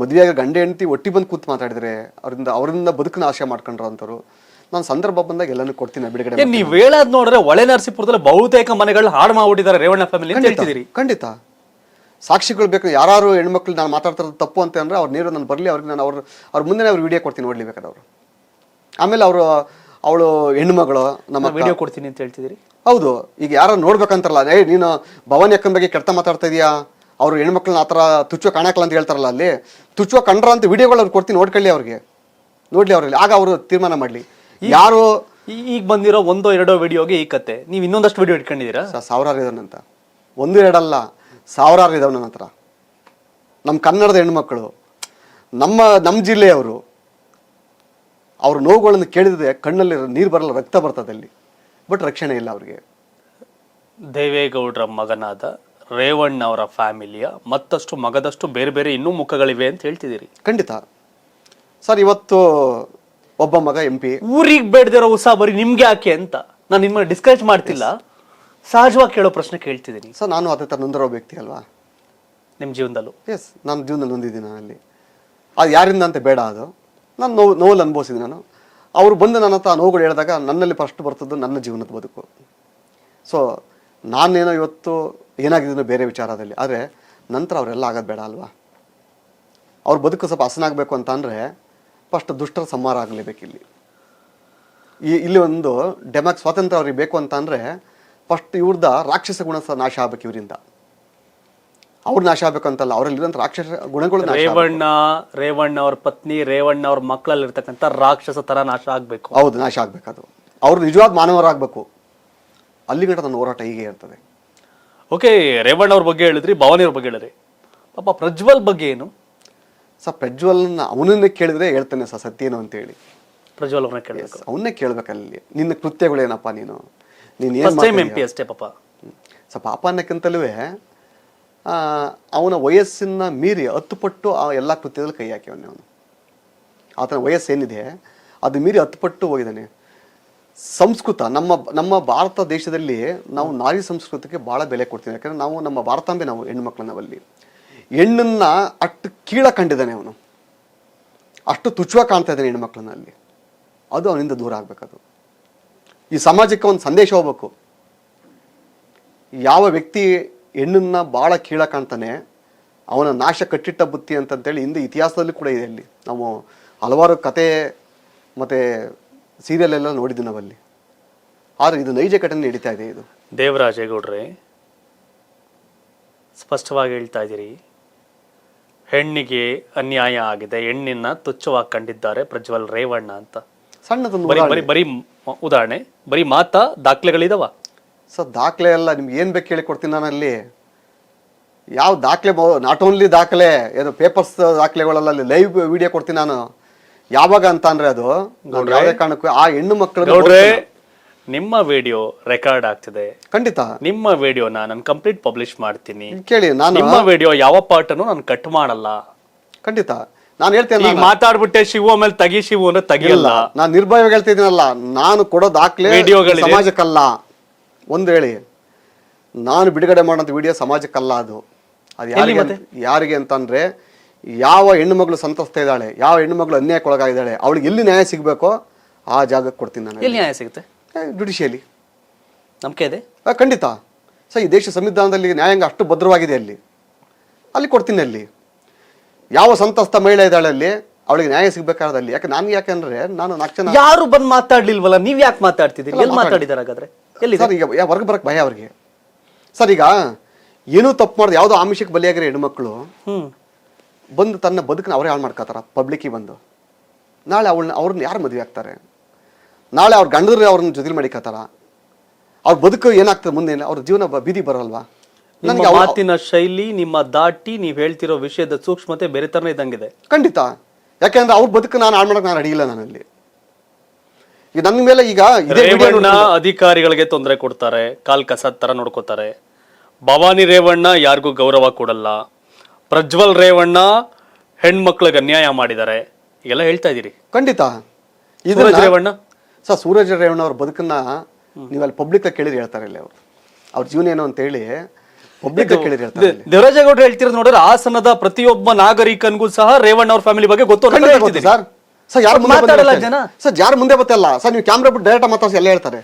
ಮದುವೆ ಆಗಿ ಗಂಡ ಹೆಂಡತಿ ಒಟ್ಟಿ ಬಂದು ಕೂತು ಮಾತಾಡಿದ್ದಾರೆ, ಅವರಿಂದ ಬದುಕನ್ನ ಆಶೆ ಮಾಡ್ಕೊಂಡ್ರು ಅಂಥವ್ರು. ನಾನು ಸಂದರ್ಭ ಬಂದಾಗ ಎಲ್ಲನೂ ಕೊಡ್ತೀನಿ ಬಿಡುಗಡೆ.
ನೀವು ಹೇಳೋದು ನೋಡಿದ್ರೆ ಒಳೆ ನರಸೀಪುರದಲ್ಲಿ ಬಹುತೇಕ ಮನೆಗಳನ್ನ ಹಾಳು ಮಾಡ್ಬಿಟ್ಟಿದ್ದಾರೆ ರೇವಣ್ಣ ಫ್ಯಾಮಿಲಿ ಅಂತ ಹೇಳ್ತಿದ್ದೀರಿ.
ಖಂಡಿತ ಸಾಕ್ಷಿಗಳು ಬೇಕು. ಯಾರು ಹೆಣ್ಮಕ್ಳು ನಾನು ಮಾತಾಡ್ತಿರೋದು ತಪ್ಪು ಅಂತ ಅಂದರೆ ಅವ್ರು ನೇರ ನಾನು ಬರಲಿ, ಅವ್ರಿಗೆ ನಾನು ಅವ್ರ ಮುಂದೆ ಅವ್ರು ವಿಡಿಯೋ ಕೊಡ್ತೀನಿ, ನೋಡ್ಲಿ ಬೇಕಾದ್ರೆ ಅವರು. ಆಮೇಲೆ ಅವಳು ಹೆಣ್ಮಗಳು ನಮ್ಮ
ವಿಡಿಯೋ ಕೊಡ್ತೀನಿ ಅಂತ ಹೇಳ್ತಿದ್ದೀರಿ.
ಹೌದು, ಈಗ ಯಾರು ನೋಡ್ಬೇಕಂತಾರಲ್ಲ, ನೀನು ಭವಾನಿ ಅಕ್ಕನ ಬಗ್ಗೆ ಕೆಟ್ಟ ಮಾತಾಡ್ತಾ ಇದೀಯಾ, ಅವ್ರು ಹೆಣ್ಮಕ್ಳನ್ನ ಆ ಥರ ತುಚ್ಚುವ ಕಾಣಕ್ಕಲ್ಲ ಅಂತ ಹೇಳ್ತಾರಲ್ಲ, ಅಲ್ಲಿ ತುಚ್ಚುವ ಕಂಡ್ರ ಅಂತ ವಿಡಿಯೋಗಳು ಅವ್ರು ಕೊಡ್ತೀನಿ, ನೋಡ್ಕೊಳ್ಳಿ ಅವ್ರಿಗೆ, ನೋಡ್ಲಿ ಅವ್ರಲ್ಲಿ, ಆಗ ಅವರು ತೀರ್ಮಾನ ಮಾಡಲಿ. ಯಾರು
ಈಗ ಬಂದಿರೋ 1-2 ವಿಡಿಯೋಗೆ ಈ ಕತೆ, ನೀವು ಇನ್ನೊಂದಷ್ಟು ವಿಡಿಯೋ ಇಟ್ಕೊಂಡಿದ್ದೀರಾ?
ಸಾವಿರಾರು ಇದಾವನಂತ, 1-2 ಅಲ್ಲ, ಸಾವಿರಾರು ಇದಾವೆ ನನ್ನ ಹತ್ರ. ನಮ್ಮ ಕನ್ನಡದ ಹೆಣ್ಮಕ್ಳು, ನಮ್ಮ ಜಿಲ್ಲೆಯವರು, ಅವ್ರ ನೋವುಗಳನ್ನು ಕೇಳಿದ್ರೆ ಕಣ್ಣಲ್ಲಿ ನೀರು ಬರಲ್ಲ, ರಕ್ತ ಬರ್ತದೆ ಅಲ್ಲಿ, ಬಟ್ ರಕ್ಷಣೆ ಇಲ್ಲ ಅವ್ರಿಗೆ.
ದೇವೇಗೌಡರ ಮಗನಾದ ರೇವಣ್ಣ ಅವರ ಫ್ಯಾಮಿಲಿಯ ಮತ್ತಷ್ಟು ಮಗದಷ್ಟು ಬೇರೆ ಬೇರೆ ಇನ್ನೂ ಮುಖಗಳಿವೆ ಅಂತ ಹೇಳ್ತಿದ್ದೀರಿ.
ಖಂಡಿತ ಸರ್. ಇವತ್ತು ಒಬ್ಬ ಮಗ MP,
ಊರಿಗೆ ಬೇಡದಿರೋ ಉಸಾಬರಿ ನಿಮ್ಗೆ ಯಾಕೆ ಅಂತ ನಾನು ನಿಮ್ಮ ಡಿಸ್ಕಸ್ ಮಾಡ್ತಿಲ್ಲ, ಸಹಜವಾಗಿ ಕೇಳೋ ಪ್ರಶ್ನೆ ಕೇಳ್ತಿದ್ದೀನಿ
ಸರ್. ನಾನು ಅದೇ ಥರ ನೊಂದಿರೋ ವ್ಯಕ್ತಿ ಅಲ್ವಾ
ನಿಮ್ಮ ಜೀವನದಲ್ಲೂ?
ಎಸ್, ನಾನು ಜೀವನದಲ್ಲಿ ನೊಂದಿದ್ದೀನಿ ಅಲ್ಲಿ. ಅದು ಯಾರಿಂದ ಅಂತ ಬೇಡ, ಅದು ನಾನು ನೋವಲ್ಲಿ ಅನುಭವಿಸಿದ್ದೀನಿ ನಾನು. ಅವರು ಬಂದು ನನ್ನ ಹತ್ರ ನೋವುಗಳು ಹೇಳಿದಾಗ ನನ್ನಲ್ಲಿ ಫಸ್ಟ್ ಬರ್ತದ್ದು ನನ್ನ ಜೀವನದ ಬದುಕು. ಸೊ ನಾನೇನೋ ಇವತ್ತು ಏನಾಗಿದ್ದೀನೋ ಬೇರೆ ವಿಚಾರದಲ್ಲಿ, ಆದರೆ ನಂತರ ಅವರೆಲ್ಲ ಆಗೋದು ಬೇಡ ಅಲ್ವಾ. ಅವ್ರ ಬದುಕು ಸ್ವಲ್ಪ ಹಸನಾಗಬೇಕು ಅಂತ ಅಂದರೆ ಫಸ್ಟ್ ದುಷ್ಟರ ಸಂಹಾರ ಆಗಲೇಬೇಕು ಇಲ್ಲಿ. ಇಲ್ಲಿ ಒಂದು ಸ್ವಾತಂತ್ರ್ಯ ಅವ್ರಿಗೆ ಬೇಕು ಅಂತ ಅಂದರೆ ಫಸ್ಟ್ ಇವ್ರದ ರಾಕ್ಷಸ ಗುಣ ನಾಶ ಆಗ್ಬೇಕು ಇವರಿಂದ. ಅವ್ರು ನಾಶ ಆಗ್ಬೇಕಂತಲ್ಲ, ಅವರಲ್ಲಿರೋಂಥ ರಾಕ್ಷಸ ಗುಣಗಳು ನಾಶ
ರೇವಣ್ಣ ಅವ್ರ ಪತ್ನಿ, ರೇವಣ್ಣ ಅವ್ರ ಮಕ್ಕಳಲ್ಲಿರ್ತಕ್ಕಂಥ ರಾಕ್ಷಸ ತರ ನಾಶ ಆಗ್ಬೇಕು.
ಹೌದು, ನಾಶ ಆಗ್ಬೇಕದು. ಅವ್ರು ನಿಜವಾದ ಮಾನವರಾಗಬೇಕು. ಅಲ್ಲಿಗಂಟ ನನ್ನ ಹೋರಾಟ ಹೀಗೆ ಇರ್ತದೆ.
ಓಕೆ, ರೇವಣ್ಣ ಅವ್ರ ಬಗ್ಗೆ ಹೇಳಿದ್ರಿ, ಭವಾನಿ ಅವ್ರ ಬಗ್ಗೆ ಹೇಳಿದ್ರಿ. ಪಾಪ ಪ್ರಜ್ವಲ್ ಬಗ್ಗೆ ಏನು
ಸರ್? ಪ್ರಜ್ವಲ್ನ ಅವನನ್ನೇ ಕೇಳಿದ್ರೆ ಹೇಳ್ತಾನೆ ಸರ್ ಸತ್ಯ ಏನು ಅಂತೇಳಿ.
ಪ್ರಜ್ವಲ್ ಅವ್ರನ್ನ ಕೇಳಬೇಕು,
ಅವನ್ನೇ ಕೇಳ್ಬೇಕಲ್ಲಿ. ನಿನ್ನ ಕೃತ್ಯಗಳೇನಪ್ಪ, ನೀನು
MP ಅಷ್ಟೇ ಪಾಪ.
ಪಾಪ ಅನ್ನಕ್ಕಿಂತಲೂ ಅವನ ವಯಸ್ಸನ್ನ ಮೀರಿ 10 ಪಟ್ಟು ಆ ಎಲ್ಲ ಕೃತ್ಯದಲ್ಲಿ ಕೈ ಹಾಕಿವನೇ ಅವನು. ಆತನ ವಯಸ್ಸೇನಿದೆ ಅದು ಮೀರಿ 10 ಪಟ್ಟು ಹೋಗಿದ್ದಾನೆ. ಸಂಸ್ಕೃತ ನಮ್ಮ ಭಾರತ ದೇಶದಲ್ಲಿ ನಾವು ನಾರಿ ಸಂಸ್ಕೃತಿಗೆ ಭಾಳ ಬೆಲೆ ಕೊಡ್ತೀವಿ. ಯಾಕಂದರೆ ನಾವು ನಮ್ಮ ಭಾರತಾಂಬೆ, ನಾವು ಹೆಣ್ಣುಮಕ್ಳು, ನಾವಲ್ಲಿ ಹೆಣ್ಣನ್ನು ಅಷ್ಟು ಕೀಳ ಕಂಡಿದ್ದಾನೆ ಅವನು, ಅಷ್ಟು ತುಚ್ಛವಾಗಿ ಕಾಣ್ತಾ ಇದ್ದಾನೆ ಹೆಣ್ಮಕ್ಳನ್ನ ಅಲ್ಲಿ. ಅದು ಅವನಿಂದ ದೂರ ಆಗಬೇಕದು. ಈ ಸಮಾಜಕ್ಕೆ ಒಂದು ಸಂದೇಶ ಹೋಗ್ಬೇಕು. ಯಾವ ವ್ಯಕ್ತಿ ಹೆಣ್ಣನ್ನ ಭಾಳ ಕೀಳ ಕಾಣ್ತಾನೆ ಅವನ ನಾಶ ಕಟ್ಟಿಟ್ಟ ಬುತ್ತಿ ಅಂತಂತೇಳಿ ಹಿಂದೆ ಇತಿಹಾಸದಲ್ಲಿ ಕೂಡ ಇದೆ. ಅಲ್ಲಿ ನಾವು ಹಲವಾರು ಕತೆ ಮತ್ತು ಸೀರಿಯಲ್ ಎಲ್ಲ ನೋಡಿದ್ವಿ ನಾವಲ್ಲಿ. ಆದರೆ ಇದು ನೈಜ ಘಟನೆ ನಡೀತಾ ಇದೆ. ಇದು
ದೇವರಾಜೇಗೌಡ್ರೆ ಸ್ಪಷ್ಟವಾಗಿ ಹೇಳ್ತಾ ಇದ್ದೀರಿ, ಹೆಣ್ಣಿಗೆ ಅನ್ಯಾಯ ಆಗಿದೆ, ಹೆಣ್ಣಿನ ತುಚ್ಛವಾಗಿ ಕಂಡಿದ್ದಾರೆ ಪ್ರಜ್ವಲ್ ರೇವಣ್ಣ ಅಂತ.
ಸಣ್ಣದೊಂದು
ಬರೀ ಉದಾಹರಣೆ, ಬರೀ ಮಾತಾ ದಾಖಲೆಗಳಿದಾವ
ಸರ್? ದಾಖಲೆ ಎಲ್ಲ ನಿಮ್ಗೆ ಏನು ಬೇಕು ಹೇಳಿ ಕೊಡ್ತೀನಿ ನಾನು. ಅಲ್ಲಿ ಯಾವ ದಾಖಲೆ, ನಾಟ್ ಓನ್ಲಿ ದಾಖಲೆ, ಏನು ಪೇಪರ್ಸ್ ದಾಖಲೆಗಳೆಲ್ಲ ಅಲ್ಲಿ ಲೈವ್ ವಿಡಿಯೋ ಕೊಡ್ತೀನಿ ನಾನು. ಯಾವಾಗ ಅಂತ ಅಂದ್ರೆ ಅದು ಯಾವುದೇ ಕಾರಣಕ್ಕೂ ಆ ಹೆಣ್ಣು ಮಕ್ಕಳು
ನಿಮ್ಮ ವಿಡಿಯೋ ರೆಕಾರ್ಡ್ ಆಗ್ತಿದೆ,
ಖಂಡಿತ
ನಿಮ್ಮ ವಿಡಿಯೋನ ನಾನು ಕಂಪ್ಲೀಟ್ ಪಬ್ಲಿಷ್ ಮಾಡ್ತೀನಿ
ಕೇಳಿ. ನಾನು
ನಿಮ್ಮ ವಿಡಿಯೋ ಯಾವ ಪಾರ್ಟನ್ನು ನಾನು ಕಟ್ ಮಾಡಲ್ಲ.
ಖಂಡಿತ ನಾನು ಹೇಳ್ತೇನೆ.
ಮಾತಾಡ್ಬಿಟ್ಟೆ ಶಿವು ಆಮೇಲೆ ತೆಗಿ ಶಿವು ಅಂದ್ರೆ ತೆಗಿಯಲ್ಲ.
ನಾನು ನಿರ್ಭಯವಾಗಿ ಹೇಳ್ತಿದ್ದೀನಲ್ಲ, ನಾನು ಕೊಡೋ ದಾಖಲೆ ಸಮಾಜಕ್ಕಲ್ಲ. ಒಂದು ಹೇಳಿ, ನಾನು ಬಿಡುಗಡೆ ಮಾಡೋಂಥ ವಿಡಿಯೋ ಸಮಾಜಕ್ಕಲ್ಲ. ಅದು ಯಾರಿಗೆ ಅಂತಂದ್ರೆ, ಯಾವ ಹೆಣ್ಣು ಮಗಳು ಸಂತಸ್ತಾ ಇದ್ದಾಳೆ, ಯಾವ ಹೆಣ್ಣು ಮಗಳು ಅನ್ಯಾಯಕ್ಕೊಳಗಾಗಿದ್ದಾಳೆ, ಅವಳಿಗೆ ಎಲ್ಲಿ ನ್ಯಾಯ ಸಿಗಬೇಕೋ ಆ ಜಾಗಕ್ಕೆ ಕೊಡ್ತೀನಿ ನಾನು.
ಎಲ್ಲಿ ನ್ಯಾಯ ಸಿಗುತ್ತೆ?
ಜುಡಿಷಿಯಲಿ
ನಂಬಿಕೆ ಇದೆ
ಖಂಡಿತ ಸರ್. ಈ ದೇಶ ಸಂವಿಧಾನದಲ್ಲಿ ನ್ಯಾಯಾಂಗ ಅಷ್ಟು ಭದ್ರವಾಗಿದೆ, ಅಲ್ಲಿ ಕೊಡ್ತೀನಿ. ಅಲ್ಲಿ ಯಾವ ಸಂತಸ್ತ ಮಹಿಳೆ ಇದ್ದಾಳೆ ಅಲ್ಲಿ ಅವಳಿಗೆ ನ್ಯಾಯ ಸಿಗ್ಬೇಕಾದಲ್ಲಿ. ಯಾಕಂದ್ರೆ ನಾನು 4 ಜನ
ಯಾರು ಬಂದು ಮಾತಾಡ್ಲಿಲ್ವಲ್ಲ, ನೀವ್ ಯಾಕೆ ಮಾತಾಡ್ತಿದ್ದೀರಿ? ಎಲ್ಲಿ ಮಾತಾಡಿದಾರೆ ಹಾಗಾದ್ರೆ? ಎಲ್ಲಿ
ಸರ್ ಈಗ ಹೊರಗೆ ಬರಕ್ ಭಯ ಅವ್ರಿಗೆ ಸರ್. ಈಗ ಏನೂ ತಪ್ಪು ಮಾಡೋದು, ಯಾವುದೋ ಆಮಿಷಕ್ಕೆ ಬಲಿಯಾಗಿರೋ ಹೆಣ್ಮಕ್ಳು ಬಂದು ತನ್ನ ಬದುಕನ್ನ ಅವರೇ ಹಾಳು ಮಾಡ್ಕೋತಾರ ಪಬ್ಲಿಕ್ಕಿಗೆ ಬಂದು. ನಾಳೆ ಅವ್ರನ್ನ ಯಾರು ಮದುವೆ ಆಗ್ತಾರೆ? ನಾಳೆ ಅವ್ರ ಗಂಡದ್ರೆ ಅವ್ರನ್ನ ಜೊತೆ ಮಾಡಿಕತ್ತಾರ. ಅವ್ರ ಬದುಕು ಏನಾಗ್ತದೆ ಮುಂದೆ? ಅವ್ರ ಜೀವನ ಬೀದಿ ಬರಲ್ವಾ?
ನಿಮ್ಮ ಮಾತಿನ ಶೈಲಿ, ನಿಮ್ಮ ದಾಟಿ, ನೀವ್ ಹೇಳ್ತಿರೋ ವಿಷಯದ ಸೂಕ್ಷ್ಮತೆ ಬೇರೆ ತರನೇ ಇದ್ದಂಗಿದೆ.
ಖಂಡಿತ. ಯಾಕೆಂದ್ರೆ ಅವ್ರ ಬದುಕು ನಾನು ಹಾಳು ಮಾಡಕ್ ನಾನು ಅಡಿಯಿಲ್ಲ. ನಾನಲ್ಲಿ ಈಗ ನನ್ನ ಮೇಲೆ ಈಗ
ಅಧಿಕಾರಿಗಳಿಗೆ ತೊಂದರೆ ಕೊಡ್ತಾರೆ, ಕಾಲ್ ಕಸದ ತರ ನೋಡ್ಕೋತಾರೆ. ಭವಾನಿ ರೇವಣ್ಣ ಯಾರಿಗೂ ಗೌರವ ಕೊಡಲ್ಲ. ಪ್ರಜ್ವಲ್ ರೇವಣ್ಣ ಹೆಣ್ಮಕ್ಳಿಗೆ ಅನ್ಯಾಯ ಮಾಡಿದ್ದಾರೆ, ಎಲ್ಲ ಹೇಳ್ತಾ ಇದೀರಿ.
ಖಂಡಿತ.
ರೇವಣ್ಣ
ಸರ್, ಸೂರಜ್ ರೇವಣ್ಣ ಅವ್ರ ಬದುಕನ್ನ ನೀವು ಅಲ್ಲಿ ಪಬ್ಲಿಕ್ ಕೇಳಿದ್ರೆ ಹೇಳ್ತಾರೆ. ಇಲ್ಲಿ ಅವ್ರ ಜೀವನ ಏನು ಅಂತ ಹೇಳಿ ಪಬ್ಲಿಕ್ ಕೇಳಿದ್ರೆ ಹೇಳ್ತಾರೆ.
ದೇವರಾಜೇಗೌಡರು ಹೇಳ್ತಿರೋದು ನೋಡಿದ್ರೆ ಹಾಸನದ ಪ್ರತಿಯೊಬ್ಬ ನಾಗರಿಕನಿಗೂ ಸಹ ರೇವಣ್ಣ ಅವ್ರ ಫ್ಯಾಮಿಲಿ ಬಗ್ಗೆ ಗೊತ್ತು
ಸರ್. ಸರ್ ಯಾರು ಮಾತಾಡಲ್ಲ ಜನ ಸರ್, ಯಾರು ಮುಂದೆ ಗೊತ್ತಲ್ಲ ಸರ್. ನೀವು ಕ್ಯಾಮ್ರಾ ಬಿಟ್ಟು ಡೈರೆಕ್ಟ್ ಮಾತಾಡ್ಸಿ ಎಲ್ಲ ಹೇಳ್ತಾರೆ.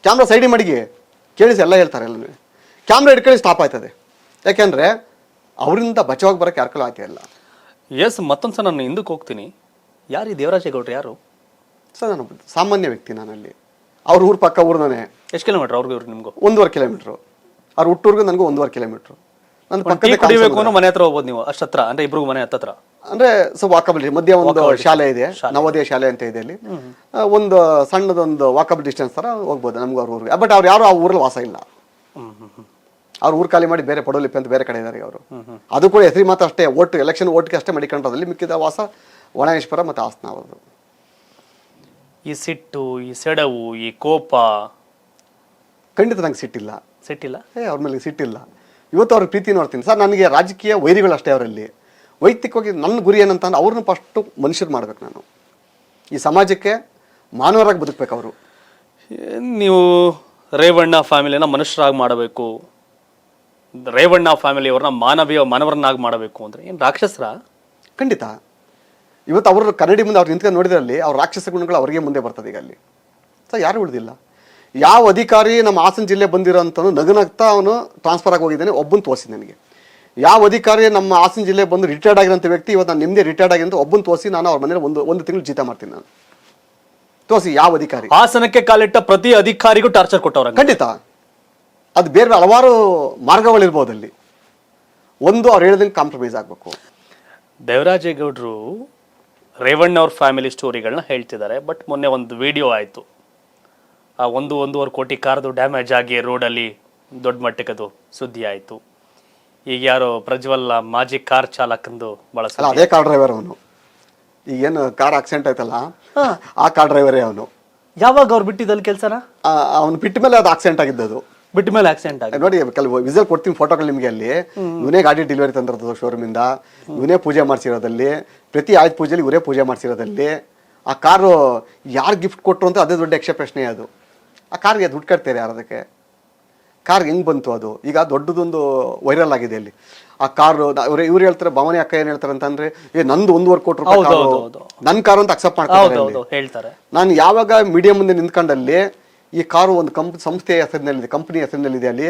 ಕ್ಯಾಮ್ರಾ ಸೈಡಿ ಮಡಿಗೆ ಕೇಳಿಸಿ ಎಲ್ಲ ಹೇಳ್ತಾರೆ. ಎಲ್ಲ ಕ್ಯಾಮ್ರಾ ಹಿಡ್ಕೊಳ್ಳಿ ಸ್ಟಾಪ್ ಆಯ್ತದೆ. ಯಾಕೆಂದ್ರೆ ಅವರಿಂದ ಬಚಾವಾಗಿ ಬರೋಕೆ ಯಾರ್ಕಲ್ಲ ಆಗ್ತಿಲ್ಲ.
ಎಸ್, ಮತ್ತೊಂದ್ಸಲ ನಾನು ಹಿಂದಕ್ಕೆ ಹೋಗ್ತೀನಿ. ಯಾರು ಈ ದೇವರಾಜೇಗೌಡರು? ಯಾರು
ಸರ್? ನಾನು ಸಾಮಾನ್ಯ ವ್ಯಕ್ತಿ. ನಾನಲ್ಲಿ ಅವ್ರ ಊರು ಪಕ್ಕ ಊರ್ನೇ.
ಎಷ್ಟು ಕಿಲೋಮೀಟರ್ ಅವ್ರಿಗೆ ನಿಮ್ಗೂ?
1.5 ಕಿಲೋಮೀಟರ್. ಅವ್ರ ಹುಟ್ಟೂರ್ಗೂ ನನಗೂ 1.5 ಕಿಲೋಮೀಟರ್. ನನ್ನ ಪಕ್ಕದ
ಕುಡಿಬೇಕು ಅನ್ನೋ ಮನೆ ಹತ್ರ ಹೋಗ್ಬೋದು ನೀವು? ಅಷ್ಟತ್ರ ಅಂದ್ರೆ ಇಬ್ರಿಗೂ ಮನೆ ಹತ್ತತ್ರ
ಅಂದ್ರೆ ಸೊ ವಾಕಬಲ್ ಮಧ್ಯ ಒಂದು ಶಾಲೆ ಇದೆ, ನವೋದಯ ಶಾಲೆ ಅಂತ ಇದೆ. ಅಲ್ಲಿ ಒಂದು ಸಣ್ಣದೊಂದು ವಾಕಬಲ್ ಡಿಸ್ಟೆನ್ಸ್ ತರ ಹೋಗ್ಬೋದು ನಮ್ಗೆ ಅವ್ರ ಊರಿಗೆ. ಬಟ್ ಅವ್ರು ಯಾರು ಆ ಊರಲ್ಲಿ ವಾಸ ಇಲ್ಲ. ಅವ್ರು ಊರು ಖಾಲಿ ಮಾಡಿ ಬೇರೆ ಪಡೋಲಿಪ್ಪೆ ಅಂತ ಬೇರೆ ಕಡೆ ಇದ್ದಾರೆ ಅವರು. ಅದು ಕೂಡ ಹೆಸರಿ ಮಾತ್ರ ಅಷ್ಟೇ, ಓಟ್ ಎಲೆಕ್ಷನ್ ಓಟ್ಗೆ ಅಷ್ಟೇ ಮಾಡಿಕೊಂಡ್ರಲ್ಲಿ. ಮಿಕ್ಕಿದ ವಾಸ ಒಣೇಶ್ವರ ಮತ್ತು ಹಾಸನ ಅವ್ರದ್ದು.
ಈ ಸಿಟ್ಟು, ಈ ಸೆಡವು, ಈ ಕೋಪ
ಖಂಡಿತ ನಂಗೆ ಸಿಟ್ಟಿಲ್ಲ.
ಸಿಟ್ಟಿಲ್ಲ?
ಅವ್ರ ಮೇಲೆ ಸಿಟ್ಟಿಲ್ಲ. ಇವತ್ತು ಅವ್ರ ಪ್ರೀತಿ ನೋಡ್ತೀನಿ ಸರ್. ನನಗೆ ರಾಜಕೀಯ ವೈರಿಗಳು ಅಷ್ಟೇ ಅವರಲ್ಲಿ. ವೈಯಕ್ತಿಕವಾಗಿ ನನ್ನ ಗುರಿ ಏನಂತ ಅಂದ್ರೆ ಅವ್ರನ್ನ ಫಸ್ಟು ಮನುಷ್ಯರು ಮಾಡ್ಬೇಕು. ನಾನು ಈ ಸಮಾಜಕ್ಕೆ ಮಾನವರಾಗಿ ಬದುಕಬೇಕು. ಅವರು
ನೀವು ರೇವಣ್ಣ ಫ್ಯಾಮಿಲಿನ ಮನುಷ್ಯರಾಗಿ ಮಾಡಬೇಕು, ರೇವಣ್ಣ ಫ್ಯಾಮಿಲಿಯವ್ರನ್ನ ಮಾನವರನ್ನಾಗಿ ಮಾಡಬೇಕು ಅಂದ್ರೆ ಏನು ರಾಕ್ಷಸರ?
ಖಂಡಿತ. ಇವತ್ತು ಅವರು ಕನ್ನಡಿ ಮುಂದೆ ಅವ್ರು ನಿಂತ್ಕೊಂಡು ನೋಡಿದ್ರಲ್ಲಿ ಅವ್ರ ರಾಕ್ಷಸ ಗುಣಗಳು ಅವರಿಗೆ ಮುಂದೆ ಬರ್ತದೆ. ಈಗ ಅಲ್ಲಿ ಸರ್ ಯಾರು ಉಳಿದಿಲ್ಲ. ಯಾವ ಅಧಿಕಾರಿ ನಮ್ಮ ಹಾಸನ ಜಿಲ್ಲೆ ಬಂದಿರೋಂಥದ್ದು ನಗನಗ್ತಾ ಅವನು ಟ್ರಾನ್ಸ್ಫರ್ ಆಗಿ ಹೋಗಿದ್ದಾನೆ ಒಬ್ಬನ ತೋರಿಸಿ ನನಗೆ. ಯಾವ ಅಧಿಕಾರಿ ನಮ್ಮ ಹಾಸನ ಜಿಲ್ಲೆ ಬಂದು ರಿಟೈರ್ಡ್ ಆಗಿರೋಂಥ ವ್ಯಕ್ತಿ ಇವತ್ತು ನಾನು ನಿಮ್ಮದೇ ರಿಟೈರ್ಡ್ ಆಗಿರೋ ಒಬ್ಬನ ತೋರಿಸಿ ನಾನು ಅವ್ರ ಮನೇಲಿ ಒಂದು ತಿಂಗಳು ಜೀತ ಮಾಡ್ತೀನಿ. ನಾನು ತೋರಿಸಿ ಯಾವ ಅಧಿಕಾರಿ.
ಹಾಸನಕ್ಕೆ ಕಾಲಿಟ್ಟ ಪ್ರತಿ ಅಧಿಕಾರಿಗೂ ಟಾರ್ಚರ್ ಕೊಟ್ಟವ್ರ?
ಖಂಡಿತ. ಅದು ಬೇರೆ ಹಲವಾರು ಮಾರ್ಗಗಳಿರ್ಬೋದು ಅಲ್ಲಿ. ಒಂದು ಅವ್ರು ಹೇಳಿದಂಗೆ ಕಾಂಪ್ರಮೈಸ್ ಆಗಬೇಕು.
ದೇವರಾಜೇಗೌಡರು ರೇವಣ್ಣ ಅವ್ರ ಫ್ಯಾಮಿಲಿ ಸ್ಟೋರಿಗಳನ್ನ ಹೇಳ್ತಿದ್ದಾರೆ. ಬಟ್ ಮೊನ್ನೆ ಒಂದು ವಿಡಿಯೋ ಆಯಿತು, ಆ 1.5 ಕೋಟಿ ಕಾರ್ದು ಡ್ಯಾಮೇಜ್ ಆಗಿ ರೋಡಲ್ಲಿ ದೊಡ್ಡ ಮಟ್ಟಕ್ಕದು ಸುದ್ದಿ ಆಯಿತು. ಈಗ ಯಾರೋ ಪ್ರಜ್ವಲ್ ಮಾಜಿ ಕಾರ್ ಚಾಲಕಂದು ಭಾಳ
ಅಲ್ಲ, ಅದೇ ಕಾರ್ ಡ್ರೈವರ್ ಅವನು. ಈಗೇನು ಕಾರ್ ಆಕ್ಸಿಡೆಂಟ್ ಆಯ್ತಲ್ಲ, ಆ ಕಾರ್ ಡ್ರೈವರೇ ಅವನು.
ಯಾವಾಗ ಅವ್ರು ಬಿಟ್ಟಿದ್ದಲ್ಲಿ ಕೆಲಸನ?
ಅವನು ಬಿಟ್ಟ ಮೇಲೆ ಅದು ಆಕ್ಸಿಡೆಂಟ್ ಆಗಿದ್ದದು.
ಬಿಟ್ಟ ಮೇಲೆ ಆಕ್ಸಿಡೆಂಟ್ ಆಗಿ
ನೋಡಿ, ಕೆಲವು ವಿಸಲ್ ಕೊಡ್ತೀನಿ ಫೋಟೋಗಳು ನಿಮಗೆ. ಅಲ್ಲಿ ಇವನೇ ಗಾಡಿ ಡೆಲಿವರಿ ತಂದಿರೋದು ಶೋರೂಮ್ ಇಂದ, ಇವನೇ ಪೂಜೆ ಮಾಡಿಸಿರೋದಲ್ಲಿ, ಪ್ರತಿ ಆಯುಧ ಪೂಜೆಯಲ್ಲಿ ಇವರೇ ಪೂಜೆ ಮಾಡಿಸಿರೋದಲ್ಲಿ. ಆ ಕಾರು ಯಾರು ಗಿಫ್ಟ್ ಕೊಟ್ಟರು ಅಂತ ಅದೇ ದೊಡ್ಡ ಯಕ್ಷ ಪ್ರಶ್ನೆ. ಅದು ಆ ಕಾರ್ಗೆ ದುಡ್ಡು ಕಟ್ತಾರೆ ಯಾರು? ಅದಕ್ಕೆ ಕಾರ್ಗೆ ಹೆಂಗ್ ಬಂತು ಅದು? ಈಗ ದೊಡ್ಡದೊಂದು ವೈರಲ್ ಆಗಿದೆ ಅಲ್ಲಿ. ಆ ಕಾರು ಇವ್ರು ಹೇಳ್ತಾರೆ, ಭವಾನಿ ಅಕ್ಕ ಏನ್ ಹೇಳ್ತಾರೆ ಅಂತಂದ್ರೆ, ನಂದು 1.5 ಕೋಟಿ ರೂಪಾಯಿ ನನ್ನ ಕಾರು ಅಂತ ಅಕ್ಸೆಪ್ಟ್
ಹೇಳ್ತಾರೆ.
ನಾನು ಯಾವಾಗ ಮೀಡಿಯಾ ಮುಂದೆ ನಿಂತ್ಕೊಂಡಲ್ಲಿ ಈ ಕಾರು ಒಂದು ಸಂಸ್ಥೆಯ ಹೆಸರಿನಲ್ಲಿದೆ, ಕಂಪನಿ ಹೆಸರಿನಲ್ಲಿದೆ, ಅಲ್ಲಿ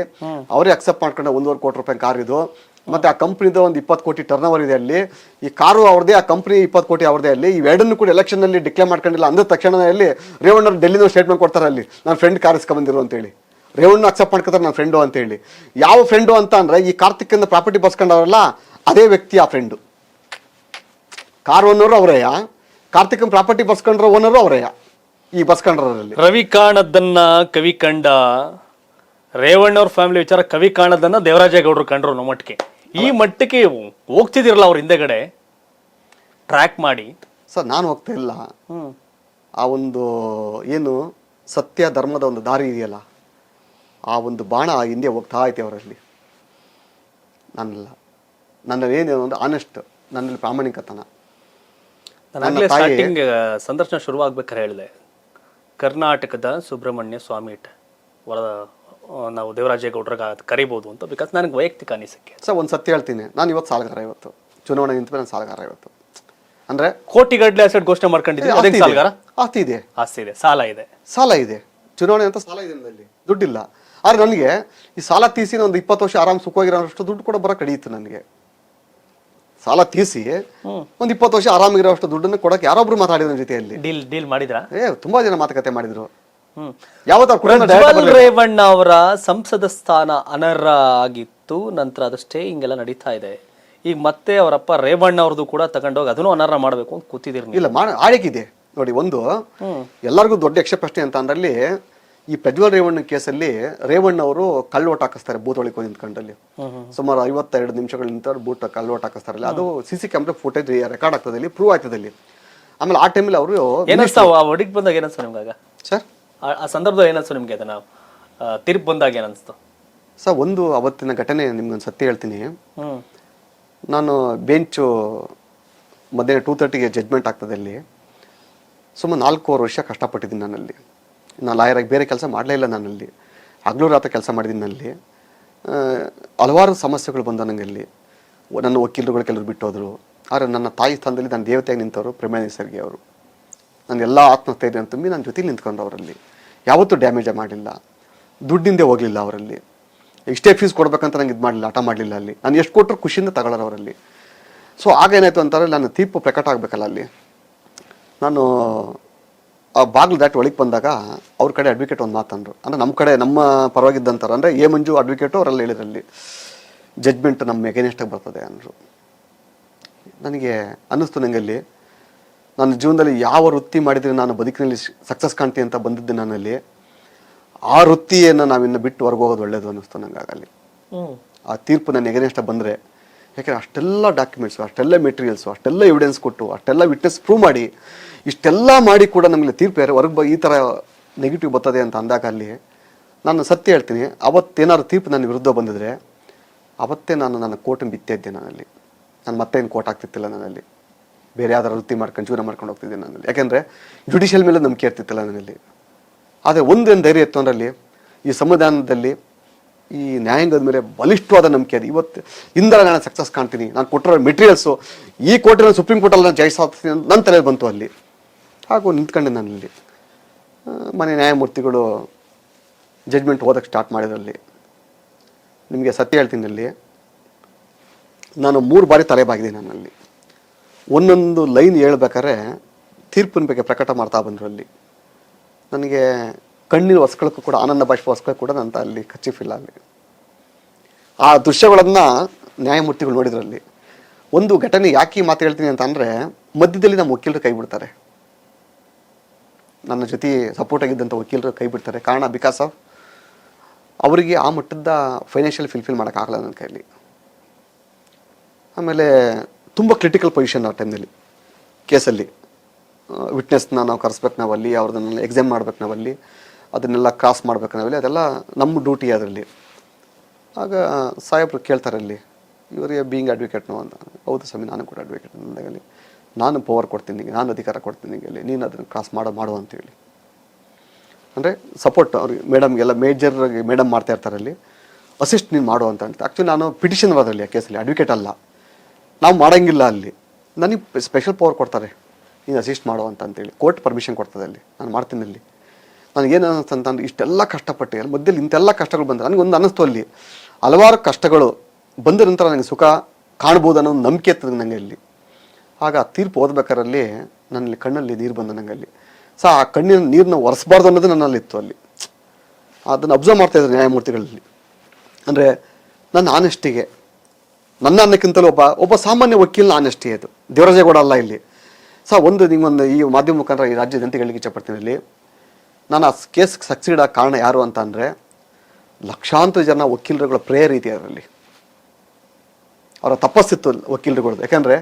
ಅವರೇ ಅಕ್ಸೆಪ್ಟ್ ಮಾಡ್ಕೊಂಡ 1.5 ಕೋಟಿ ರೂಪಾಯಿ ಕಾರ್ ಇದು. ಮತ್ತೆ ಆ ಕಂಪ್ನಿದ ಒಂದು 20 ಕೋಟಿ ಟರ್ನ್ ಓವರ್ ಇದೆ ಅಲ್ಲಿ. ಈ ಕಾರು ಅವ್ರದೇ, ಆ ಕಂಪ್ನಿ 20 ಕೋಟಿ ಅವ್ರದೇ ಅಲ್ಲಿ. ಇವೆರಡನ್ನು ಕೂಡ ಎಲೆಕ್ಷನ್ ನಲ್ಲಿ ಡಿಕ್ಲೇರ್ ಮಾಡ್ಕೊಂಡಿಲ್ಲ ಅಂದ ತಕ್ಷಣದಲ್ಲಿ ರೇವಣ್ಣ ಡೆಲ್ಲಿನ ಸ್ಟೇಟ್ಮೆಂಟ್ ಕೊಡ್ತಾರೆ, ಅಲ್ಲಿ ನನ್ನ ಫ್ರೆಂಡ್ ಕಾರ್ ಇಸ್ಕೊಂಡ್ಬಂದಿರು ಅಂತೇಳಿ. ರೇವಣ್ಣ ಅಕ್ಸೆಪ್ಟ್ ಮಾಡ್ಕೊತಾರೆ ನನ್ನ ಫ್ರೆಂಡು ಅಂತೇಳಿ. ಯಾವ ಫ್ರೆಂಡು ಅಂತ ಅಂದ್ರೆ, ಈ ಕಾರ್ತಿಕ್ಕಿಂದ ಪ್ರಾಪರ್ಟಿ ಬರ್ಸ್ಕೊಂಡವ್ರಲ್ಲ ಅದೇ ವ್ಯಕ್ತಿ ಆ ಫ್ರೆಂಡು. ಕಾರ್ ಓನರು ಅವರೇಯ, ಕಾರ್ತಿಕ್ ಪ್ರಾಪರ್ಟಿ ಬರ್ಸ್ಕೊಂಡ್ರ ಓನರು ಅವರೇಯ ಈ ಬರ್ಸ್ಕೊಂಡ್ರಲ್ಲಿ.
ರವಿ ಕಾಣದನ್ನ ಕವಿ ಕಂಡ, ರೇವಣ್ಣ ಅವ್ರ ಫ್ಯಾಮಿಲಿ ವಿಚಾರ ಕವಿ ಕಾಣದನ್ನ ದೇವರಾಜೇಗೌಡರು ಕಂಡ್ರು ಅನ್ನೋ ಮಟ್ಟಿಗೆ. ಈ ಮಟ್ಟಕ್ಕೆ ಹೋಗ್ತಿದಿರಲ್ಲ ಅವ್ರ ಹಿಂದೆಗಡೆ ಟ್ರ್ಯಾಕ್ ಮಾಡಿ.
ಸರ್, ನಾನು ಹೋಗ್ತಾ ಇಲ್ಲ. ಆ ಒಂದು ಏನು ಸತ್ಯ ಧರ್ಮದ ಒಂದು ದಾರಿ ಇದೆಯಲ್ಲ, ಆ ಒಂದು ಬಾಣ ಹಿಂದೆ ಹೋಗ್ತಾ ಐತೆ ಅವರಲ್ಲಿ. ನನ್ನಲ್ಲಿ ಏನೇನು ಒಂದು ಆನೆಸ್ಟ್, ನನ್ನಲ್ಲಿ ಪ್ರಾಮಾಣಿಕತನ.
ಸ್ಟಾರ್ಟಿಂಗ್ ಸಂದರ್ಶನ ಶುರುವಾಗ್ಬೇಕಾದ್ರೆ ಹೇಳಿದೆ, ಕರ್ನಾಟಕದ ಸುಬ್ರಹ್ಮಣ್ಯ ಸ್ವಾಮಿ ನಾವು ದೇವರಾಜೇಗೌಡರಿಗೆ ಕರಿಬಹುದು ಅಂತ. ಬಿಕಾಸ್ ನನಗೆ ವೈಯಕ್ತಿಕ ಅನಿಸಿಕೆ.
ಸರ್, ಒಂದು ಸತ್ಯ ಹೇಳ್ತೀನಿ, ನಾನು ಇವತ್ತು ಸಾಲಗಾರ. ಇವತ್ತು ಚುನಾವಣೆ ನಿಂತ ನಾನು ಸಾಲಗಾರ. ಇವತ್ತು ಅಂದ್ರೆ
ಕೋಟಿಗಟ್ಟಲೆ ಅಸೆಟ್ ಘೋಷಣೆ ಮಾಡ್ಕೊಂಡಿದ್ದೀನಿ.
ಆಸ್ತಿ ಇದೆ,
ಸಾಲ ಇದೆ.
ಚುನಾವಣೆ ಅಂತ ಸಾಲ ಇದೆ, ನನ್ನಲ್ಲಿ ದುಡ್ಡಿಲ್ಲ. ಆದ್ರೆ ನನಗೆ ಈ ಸಾಲ ತೀಸಿ ಒಂದು 20 ವರ್ಷ ಆರಾಮ್ ಸುಖವಾಗಿರೋಷ್ಟು ದುಡ್ಡು ಕೂಡ ಬರೋ ಕಡಿಯಿತ್ತು. ನನಗೆ ಸಾಲ ತೀಸಿ ಒಂದು 20 ವರ್ಷ ಆರಾಮಾಗಿರೋಷ್ಟು ದುಡ್ಡನ್ನು ಕೊಡಕ್ಕೆ ಯಾರೊಬ್ರು ಮಾತಾಡಿದ ಜೊತೆಯಲ್ಲಿ
ಡೀಲ್ ಮಾಡಿದ್ರ?
ತುಂಬಾ ಜನ ಮಾತುಕತೆ ಮಾಡಿದ್ರು.
ರೇವಣ್ಣ ಅವರ ಸಂಸದ ಸ್ಥಾನ ಅನರ್ಹ ಆಗಿತ್ತು, ನಂತರ ಅದಷ್ಟೇ ಹಿಂಗೆಲ್ಲ ನಡೀತಾ ಇದೆ. ಈಗ ಮತ್ತೆ ಅವರಪ್ಪ ರೇವಣ್ಣ ಅವ್ರದ್ದು ಕೂಡ ತಗೊಂಡೋಗಿ ಅದನ್ನು ಅನರ್ಹ ಮಾಡಬೇಕು ಅಂತ ಕೂತಿದ್ದೀರಿ.
ಇಲ್ಲ, ಆಳಿಗಿದೆ ನೋಡಿ. ಒಂದು ಎಲ್ಲರಿಗೂ ದೊಡ್ಡ ಯಕ್ಷ ಪ್ರಶ್ನೆ ಅಂತ ಅಂದ್ರಲ್ಲಿ, ಈ ಪ್ರಜ್ವಲ್ ರೇವಣ್ಣ ಕೇಸಲ್ಲಿ ರೇವಣ್ಣ ಅವರು ಕಳ್ಳೋಟ್ ಹಾಕಿಸ್ತಾರೆ ಬೂತ್ ಒಳಗೆ ನಿಂತ್ಕೊಂಡಲ್ಲಿ. ಸುಮಾರು 52 ನಿಮಿಷಗಳು ನಿಂತ ಬೂಟ್ ಕಳ್ಳೋಟ್ ಹಾಕಿಸ್ತಾರಲ್ಲ, ಅದು CC ಕ್ಯಾಮ್ರಾ ಫುಟೇಜ್ ರೆಕಾರ್ಡ್ ಆಗ್ತದೆ, ಅಲ್ಲಿ ಪ್ರೂವ್ ಆಗ್ತದೆ ಅಲ್ಲಿ. ಆಮೇಲೆ ಆ ಟೈಮಲ್ಲಿ ಅವರು
ಒಡಿಗೆ ಬಂದಾಗ ಏನನ್ಸ್ತು ನಿಮ್ಗಾಗ
ಸರ್?
ಆ ಸಂದರ್ಭದಲ್ಲಿ ಏನನ್ಸ್ತು ನಿಮ್ಗೆ? ಅದನ್ನ ತೀರ್ಪು ಬಂದಾಗ ಏನನ್ಸ್ತು
ಸರ್? ಒಂದು ಅವತ್ತಿನ ಘಟನೆ ನಿಮ್ಗೊಂದು ಸತ್ಯ ಹೇಳ್ತೀನಿ. ನಾನು ಬೆಂಚು ಮಧ್ಯಾಹ್ನ 2:30ಗೆ ಜಡ್ಜ್ಮೆಂಟ್ ಆಗ್ತದೆ ಅಲ್ಲಿ. ಸುಮಾರು 4 ವರ್ಷ ಕಷ್ಟಪಟ್ಟಿದ್ದೀನಿ ನಾನಲ್ಲಿ. ನಾನು ಲಾಯರ್ ಆಗಿ ಬೇರೆ ಕೆಲಸ ಮಾಡಲೇ ಇಲ್ಲ. ನಾನಲ್ಲಿ ಹಗಲು ರಾತ್ರಿ ಕೆಲಸ ಮಾಡಿದ್ದೀನಿ. ನಲ್ಲಿ ಹಲವಾರು ಸಮಸ್ಯೆಗಳು ಬಂದ ನನಗಲ್ಲಿ. ನನ್ನ ವಕೀಲರುಗಳು ಕೆಲವರು ಬಿಟ್ಟೋದ್ರು. ಆದರೆ ನನ್ನ ತಾಯಿ ಸ್ಥಾನದಲ್ಲಿ ನನ್ನ ದೇವತೆಯಾಗಿ ನಿಂತವರು ಪ್ರಮೇಯ ಸರ್ಗಿ ಅವರು. ನನ್ನ ಎಲ್ಲ ಆತ್ಮಸ್ಥೈರ್ಯ ತುಂಬಿ ನನ್ನ ಜೊತೆಲಿ ನಿಂತ್ಕೊಂಡು ಅವರಲ್ಲಿ ಯಾವತ್ತೂ ಡ್ಯಾಮೇಜ್ ಮಾಡಲಿಲ್ಲ, ದುಡ್ಡಿಂದೇ ಹೋಗಲಿಲ್ಲ ಅವರಲ್ಲಿ. ಇಷ್ಟೇ ಫೀಸ್ ಕೊಡ್ಬೇಕಂತ ನಂಗೆ ಇದು ಮಾಡಲಿಲ್ಲ, ಹಠ ಮಾಡಲಿಲ್ಲ. ಅಲ್ಲಿ ನಾನು ಎಷ್ಟು ಕೊಟ್ಟರು ಖುಷಿಯಿಂದ ತಗೊಳ್ಳೋರು ಅವರಲ್ಲಿ. ಸೊ ಆಗೇನಾಯಿತು ಅಂತಾರೆ, ನನ್ನ ತೀರ್ಪು ಪ್ರಕಟ ಆಗಬೇಕಲ್ಲ ಅಲ್ಲಿ. ನಾನು ಆ ಬಾಗಿಲು ದಾಟಿ ಒಳಗೆ ಬಂದಾಗ ಅವ್ರ ಕಡೆ ಅಡ್ವೊಕೇಟ್ ಒಂದು ಮಾತಂದ್ರು. ಅಂದರೆ ನಮ್ಮ ಕಡೆ ನಮ್ಮ ಪರವಾಗಿದ್ದಂತಾರೆ, ಅಂದರೆ ಎ ಮಂಜು ಅಡ್ವೊಕೇಟು ಅವರೆಲ್ಲ ಹೇಳಿದ್ರಲ್ಲಿ ಜಡ್ಜ್ಮೆಂಟ್ ನಮ್ಮ ಎಗೇನೆಸ್ಟಾಗಿ ಬರ್ತದೆ ಅಂದರು. ನನಗೆ ಅನ್ನಿಸ್ತು, ನನಗಲ್ಲಿ ನನ್ನ ಜೀವನದಲ್ಲಿ ಯಾವ ವೃತ್ತಿ ಮಾಡಿದರೆ ನಾನು ಬದುಕಿನಲ್ಲಿ ಸಕ್ಸಸ್ ಕಾಣ್ತೀನಿ ಅಂತ ಬಂದಿದ್ದೆ ನಾನಲ್ಲಿ, ಆ ವೃತ್ತಿಯನ್ನು ನಾವಿನ್ನು ಬಿಟ್ಟು ಹೊರಗೆ ಹೋಗೋದು ಒಳ್ಳೇದು ಅನ್ನಿಸ್ತು ನನಗಾಗಲ್ಲಿ. ಆ ತೀರ್ಪು ನನ್ನ ಎಗೇನೆಸ್ಟಾಗಿ ಬಂದರೆ, ಯಾಕೆಂದರೆ ಅಷ್ಟೆಲ್ಲ ಡಾಕ್ಯುಮೆಂಟ್ಸು, ಅಷ್ಟೆಲ್ಲ ಮೆಟೀರಿಯಲ್ಸು, ಅಷ್ಟೆಲ್ಲ ಎವಿಡೆನ್ಸ್ ಕೊಟ್ಟು, ಅಷ್ಟೆಲ್ಲ ವಿಟ್ನೆಸ್ ಪ್ರೂವ್ ಮಾಡಿ, ಇಷ್ಟೆಲ್ಲ ಮಾಡಿ ಕೂಡ ನಮಗೆ ತೀರ್ಪು ಹೊರಗೆ ಈ ಥರ ನೆಗೆಟಿವ್ ಬರ್ತದೆ ಅಂತ ಅಂದಾಗ ಅಲ್ಲಿ ನಾನು ಸತ್ಯ ಹೇಳ್ತೀನಿ, ಅವತ್ತೇನಾದ್ರು ತೀರ್ಪು ನನ್ನ ವಿರುದ್ಧ ಬಂದಿದ್ರೆ ಅವತ್ತೇ ನಾನು ನನ್ನ ಕೋರ್ಟನ್ನು ಬಿತ್ತೇ ಇದ್ದೆ. ನಾನಲ್ಲಿ ನಾನು ಮತ್ತೇನು ಕೋರ್ಟ್ ಆಗ್ತಿತ್ತಿಲ್ಲ. ನಾನಲ್ಲಿ ಬೇರೆ ಯಾವ್ದಾರು ವೃತ್ತಿ ಮಾಡ್ಕೊಂಡು ಜೀವನ ಮಾಡ್ಕೊಂಡು ಹೋಗ್ತಿದ್ದೆ ನಾನಲ್ಲಿ. ಯಾಕೆಂದರೆ ಜುಡಿಷಿಯಲ್ ಮೇಲೆ ನಂಬಿಕೆ ಇರ್ತಿತ್ತಿಲ್ಲ ನನ್ನಲ್ಲಿ. ಆದರೆ ಒಂದೇನು ಧೈರ್ಯ ಇತ್ತು ಅಂದ್ರಲ್ಲಿ, ಈ ಸಂವಿಧಾನದಲ್ಲಿ ಈ ನ್ಯಾಯಾಂಗದ ಮೇಲೆ ಬಲಿಷ್ಠವಾದ ನಂಬಿಕೆ ಅದು. ಇವತ್ತು ಇಂದರ ನಾನು ಸಕ್ಸಸ್ ಕಾಣ್ತೀನಿ, ನಾನು ಕೊಟ್ಟಿರೋ ಮೆಟೀರಿಯಲ್ಸು ಈ ಕೋರ್ಟಿನ ಸುಪ್ರೀಂ ಕೋರ್ಟಲ್ಲಿ ನಾನು ಜಯಿಸ್ತೀನಿ ನನ್ನ ತಲೆ ಬಂತು ಅಲ್ಲಿ. ಹಾಗೂ ನಿಂತ್ಕೊಂಡೆ ನಾನಲ್ಲಿ. ಮನೆ ನ್ಯಾಯಮೂರ್ತಿಗಳು ಜಡ್ಜ್ಮೆಂಟ್ ಓದಕ್ಕೆ ಸ್ಟಾರ್ಟ್ ಮಾಡಿದ್ರಲ್ಲಿ, ನಿಮಗೆ ಸತ್ಯ ಹೇಳ್ತೀನಿ, ಅಲ್ಲಿ ನಾನು 3 ಬಾರಿ ತಲೆಬಾಗಿದೆ. ನಾನಲ್ಲಿ ಒಂದೊಂದು ಲೈನ್ ಹೇಳ್ಬೇಕಾದ್ರೆ ತೀರ್ಪಿನ ಬಗ್ಗೆ ಪ್ರಕಟ ಮಾಡ್ತಾ ಬಂದರು. ಅಲ್ಲಿ ನನಗೆ ಕಣ್ಣೀರು ಒಸ್ಕೊಳ್ಳೋಕ್ಕೂ ಕೂಡ, ಆನಂದ ಬಾಷ್ಪ ಒಸ್ಕೊಳ್ಳೋಕ್ಕೂ ಕೂಡ ನಂತ ಅಲ್ಲಿ ಕಚ್ಚಿಫಿಲ್ಲ. ಅಲ್ಲಿ ಆ ದೃಶ್ಯಗಳನ್ನು ನ್ಯಾಯಮೂರ್ತಿಗಳು ನೋಡಿದ್ರಲ್ಲಿ ಒಂದು ಘಟನೆ ಯಾಕೆ ಈ ಮಾತು ಹೇಳ್ತೀನಿ ಅಂತ ಅಂದರೆ, ಮಧ್ಯದಲ್ಲಿ ನಮ್ಮ ವಕೀಲರು ಕೈ ಬಿಡ್ತಾರೆ, ನನ್ನ ಜೊತೆ ಸಪೋರ್ಟ್ ಆಗಿದ್ದಂಥ ವಕೀಲರು ಕೈ ಬಿಡ್ತಾರೆ. ಕಾರಣ ಬಿಕಾಸ್ ಆಫ್ ಅವರಿಗೆ ಆ ಮಟ್ಟದ ಫೈನಾನ್ಷಿಯಲ್ ಫಿಲ್ಫಿಲ್ ಮಾಡೋಕ್ಕಾಗಲ್ಲ ನನ್ನ ಕೈಯಲ್ಲಿ. ಆಮೇಲೆ ತುಂಬ ಕ್ರಿಟಿಕಲ್ ಪೊಸಿಷನ್ ಆ ಟೈಮ್ನಲ್ಲಿ ಕೇಸಲ್ಲಿ. ವಿಟ್ನೆಸ್ನ ನಾವು ಕರೆಸ್ಬೇಕು, ನಾವಲ್ಲಿ ಅವ್ರನ್ನೆಲ್ಲ ಎಕ್ಸಾಮ್ ಮಾಡ್ಬೇಕು, ನಾವಲ್ಲಿ ಅದನ್ನೆಲ್ಲ ಕ್ರಾಸ್ ಮಾಡ್ಬೇಕು, ನಾವಲ್ಲಿ ಅದೆಲ್ಲ ನಮ್ಮ ಡ್ಯೂಟಿ ಅದರಲ್ಲಿ. ಆಗ ಸಾಹೇಬ್ರು ಕೇಳ್ತಾರೆ ಅಲ್ಲಿ, ಇವರಿಗೆ ಬೀಯಿಂಗ್ ಅಡ್ವೊಕೇಟ್ ನಾವು ಅಂತ. ಹೌದು ಸ್ವಾಮಿ, ನಾನು ಕೂಡ ಅಡ್ವೊಕೇಟ್. ನನಗೆ ನಾನು ಪವರ್ ಕೊಡ್ತೀನಿ ನಿಮಗೆ, ನಾನು ಅಧಿಕಾರ ಕೊಡ್ತೀನಿ ನಿಮಗೆ, ನೀನು ಅದನ್ನು ಕ್ರಾಸ್ ಮಾಡು ಅಂತೇಳಿ. ಅಂದರೆ ಸಪೋರ್ಟ್ ಅವ್ರಿಗೆ ಮೇಡಮ್ಗೆಲ್ಲ ಮೇಜರ್ಗೆ ಮೇಡಮ್ ಮಾಡ್ತಾ ಇರ್ತಾರೆ ಅಲ್ಲಿ, ಅಸಿಸ್ಟ್ ನೀನು ಮಾಡು ಅಂತ. ಆ್ಯಕ್ಚುಲಿ ನಾನು ಪಿಟಿಷನ್ ಬರೋದ್ರಲ್ಲಿ ಆ ಕೇಸಲ್ಲಿ, ಅಡ್ವೊಕೇಟ್ ಅಲ್ಲ, ನಾವು ಮಾಡೋಂಗಿಲ್ಲ ಅಲ್ಲಿ. ನನಗೆ ಸ್ಪೆಷಲ್ ಪವರ್ ಕೊಡ್ತಾರೆ, ನೀನು ಅಸಿಸ್ಟ್ ಮಾಡು ಅಂತೇಳಿ. ಕೋರ್ಟ್ ಪರ್ಮಿಷನ್ ಕೊಡ್ತದೆ ಅಲ್ಲಿ, ನಾನು ಮಾಡ್ತೀನಿ ಅಲ್ಲಿ. ನನಗೇನು ಅನ್ನಿಸ್ತಂತಂದ್ರೆ, ಇಷ್ಟೆಲ್ಲ ಕಷ್ಟಪಟ್ಟು ಅಲ್ಲಿ ಮಧ್ಯದಲ್ಲಿ ಇಂಥೆಲ್ಲ ಕಷ್ಟಗಳು ಬಂದರೆ ನನಗೊಂದು ಅನ್ನಿಸ್ತು ಅಲ್ಲಿ ಹಲವಾರು ಕಷ್ಟಗಳು ಬಂದ ನಂತರ ನನಗೆ ಸುಖ ಕಾಣ್ಬೋದು ಅನ್ನೋ ಒಂದು ನಂಬಿಕೆ ಇರ್ತದೆ ನನಗೆ ಅಲ್ಲಿ. ಆಗ ಆ ತೀರ್ಪು ಓದ್ಬೇಕಾರಲ್ಲಿ ನನ್ನಲ್ಲಿ ಕಣ್ಣಲ್ಲಿ ನೀರು ಬಂದ ನಂಗಲ್ಲಿ. ಆ ಕಣ್ಣಿನ ನೀರನ್ನ ಒರೆಸ್ಬಾರ್ದು ಅನ್ನೋದು ನನ್ನಲ್ಲಿತ್ತು ಅಲ್ಲಿ. ಅದನ್ನು ಅಬ್ಸರ್ವ್ ಮಾಡ್ತಾಯಿದ್ರು ನ್ಯಾಯಮೂರ್ತಿಗಳಲ್ಲಿ. ಅಂದರೆ ನನ್ನ ಆನೆಸ್ಟಿಗೆ, ನನ್ನ ಅನ್ನಕ್ಕಿಂತಲೂ ಒಬ್ಬ ಸಾಮಾನ್ಯ ವಕೀಲನ ಆನೆಸ್ಟಿ ಅದು, ದೇವರಾಜೇಗೌಡ ಅಲ್ಲ ಇಲ್ಲಿ. ಒಂದು ನಿಮ್ಮೊಂದು ಈ ಮಾಧ್ಯಮ ಮುಖಾಂತರ ಈ ರಾಜ್ಯ ಜನತೆಗಳಿಗೆ ಇಚ್ಛಪಡ್ತೀನಿ ಇಲ್ಲಿ, ನಾನು ಆ ಕೇಸ್ ಸಕ್ಸೀಡ್ ಆಗ ಕಾರಣ ಯಾರು ಅಂತ ಅಂದರೆ, ಲಕ್ಷಾಂತರ ಜನ ವಕೀಲರುಗಳ ಪ್ರೇಯರ್ ಇದೆ ಅದರಲ್ಲಿ, ಅವರ ತಪಸ್ಸಿತ್ತು ವಕೀಲರುಗಳದ್ದು. ಯಾಕಂದರೆ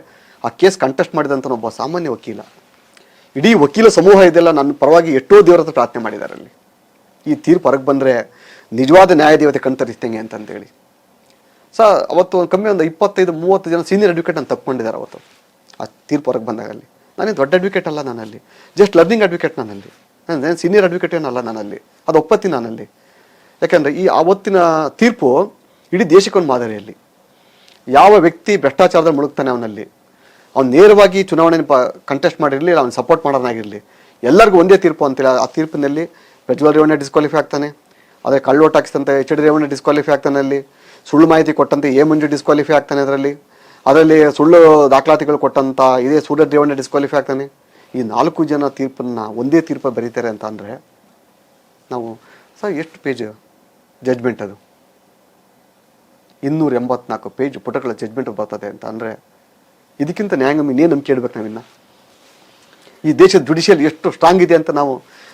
ಆ ಕೇಸ್ ಕಂಟೆಸ್ಟ್ ಮಾಡಿದಂಥ ಒಬ್ಬ ಸಾಮಾನ್ಯ ವಕೀಲ, ಇಡೀ ವಕೀಲ ಸಮೂಹ ಇದೆಲ್ಲ ನನ್ನ ಪರವಾಗಿ ಎಷ್ಟೋ ದೇವರ ಹತ್ರ ಪ್ರಾರ್ಥನೆ ಮಾಡಿದ್ದಾರೆ ಅಲ್ಲಿ. ಈ ತೀರ್ಪು ಹೊರಗೆ ಬಂದರೆ ನಿಜವಾದ ನ್ಯಾಯದೇವತೆ ಕಣ್ತರಿಸ್ತೇನೆ ಅಂತಂದೇಳಿ. ಅವತ್ತು ಕಮ್ಮಿ ಒಂದು 25-30 ಜನ ಸೀನಿಯರ್ ಅಡ್ವೊಕೇಟ್ ನಾನು ತಪ್ಕೊಂಡಿದ್ದಾರೆ ಅವತ್ತು ಆ ತೀರ್ಪು ಹೊರಗೆ ಬಂದಾಗ. ಅಲ್ಲಿ ನಾನೇನು ದೊಡ್ಡ ಅಡ್ವೊಕೇಟ್ ಅಲ್ಲ, ನಾನಲ್ಲಿ ಜಸ್ಟ್ ಲರ್ನಿಂಗ್ ಅಡ್ವೊಕೇಟ್, ನಾನಲ್ಲಿ ನಾನು ಸೀನಿಯರ್ ಅಡ್ವೊಕೇಟ್ ಏನಲ್ಲ ನಾನಲ್ಲಿ, ಅದು ಒಪ್ಪತ್ತೀನಿ ನಾನಲ್ಲಿ. ಯಾಕಂದರೆ ಈ ಆವತ್ತಿನ ತೀರ್ಪು ಇಡೀ ದೇಶಕ್ಕೊಂದು ಮಾದರಿಯಲ್ಲಿ. ಯಾವ ವ್ಯಕ್ತಿ ಭ್ರಷ್ಟಾಚಾರದಲ್ಲಿ ಮುಳುಗ್ತಾನೆ ಅವನಲ್ಲಿ, ಅವ್ನು ನೇರವಾಗಿ ಚುನಾವಣೆ ಕಂಟೆಸ್ಟ್ ಮಾಡಿರಲಿ, ಅವ್ನು ಸಪೋರ್ಟ್ ಮಾಡೋನಾಗಿರಲಿ, ಎಲ್ಲರಿಗೂ ಒಂದೇ ತೀರ್ಪು ಅಂತೇಳಿ. ಆ ತೀರ್ಪಿನಲ್ಲಿ ಪ್ರಜ್ವಲ್ ರೇವಣ್ಣ ಡಿಸ್ಕ್ವಾಲಿಫೈ ಆಗ್ತಾನೆ, ಅದೇ ಕಳ್ಳೋಟ್ ಹಾಕಿಸ್ತಂತೆ HD ರೇವಣ್ಣ ಡಿಸ್ಕ್ವಾಲಿಫೈ ಆಗ್ತಾನೆ, ಅಲ್ಲಿ ಸುಳ್ಳು ಮಾಹಿತಿ ಕೊಟ್ಟಂತೆ ಎ ಮಂಜು ಡಿಸ್ಕ್ವಾಲಿಫೈ ಆಗ್ತಾನೆ, ಅದರಲ್ಲಿ ಸುಳ್ಳು ದಾಖಲಾತಿಗಳು ಕೊಟ್ಟಂಥ ಇದೇ ಸೂರಜ್ ರೇವಣ್ಣ ಡಿಸ್ಕ್ವಾಲಿಫೈ ಆಗ್ತಾನೆ. ಈ 4 ಜನ ತೀರ್ಪನ್ನು ಒಂದೇ ತೀರ್ಪು ಬರೀತಾರೆ ಅಂತ ಅಂದರೆ ನಾವು ಎಷ್ಟು ಪೇಜ್ ಜಡ್ಜ್ಮೆಂಟ್ ಅದು, 284 ಪೇಜ್ ಪುಟಗಳ ಜಡ್ಜ್ಮೆಂಟ್ ಬರ್ತದೆ ಅಂತ ಅಂದರೆ, ಇದಕ್ಕಿಂತ ನ್ಯಾಯಾಂಗ ಇನ್ನೇನು ನಂಬಿಕೆ ಇಡಬೇಕು ನಾವಿನ್ನು? ಈ ದೇಶದ ಜುಡಿಷಿಯಲ್ ಎಷ್ಟು ಸ್ಟ್ರಾಂಗ್ ಇದೆ ಅಂತ ನಾವು,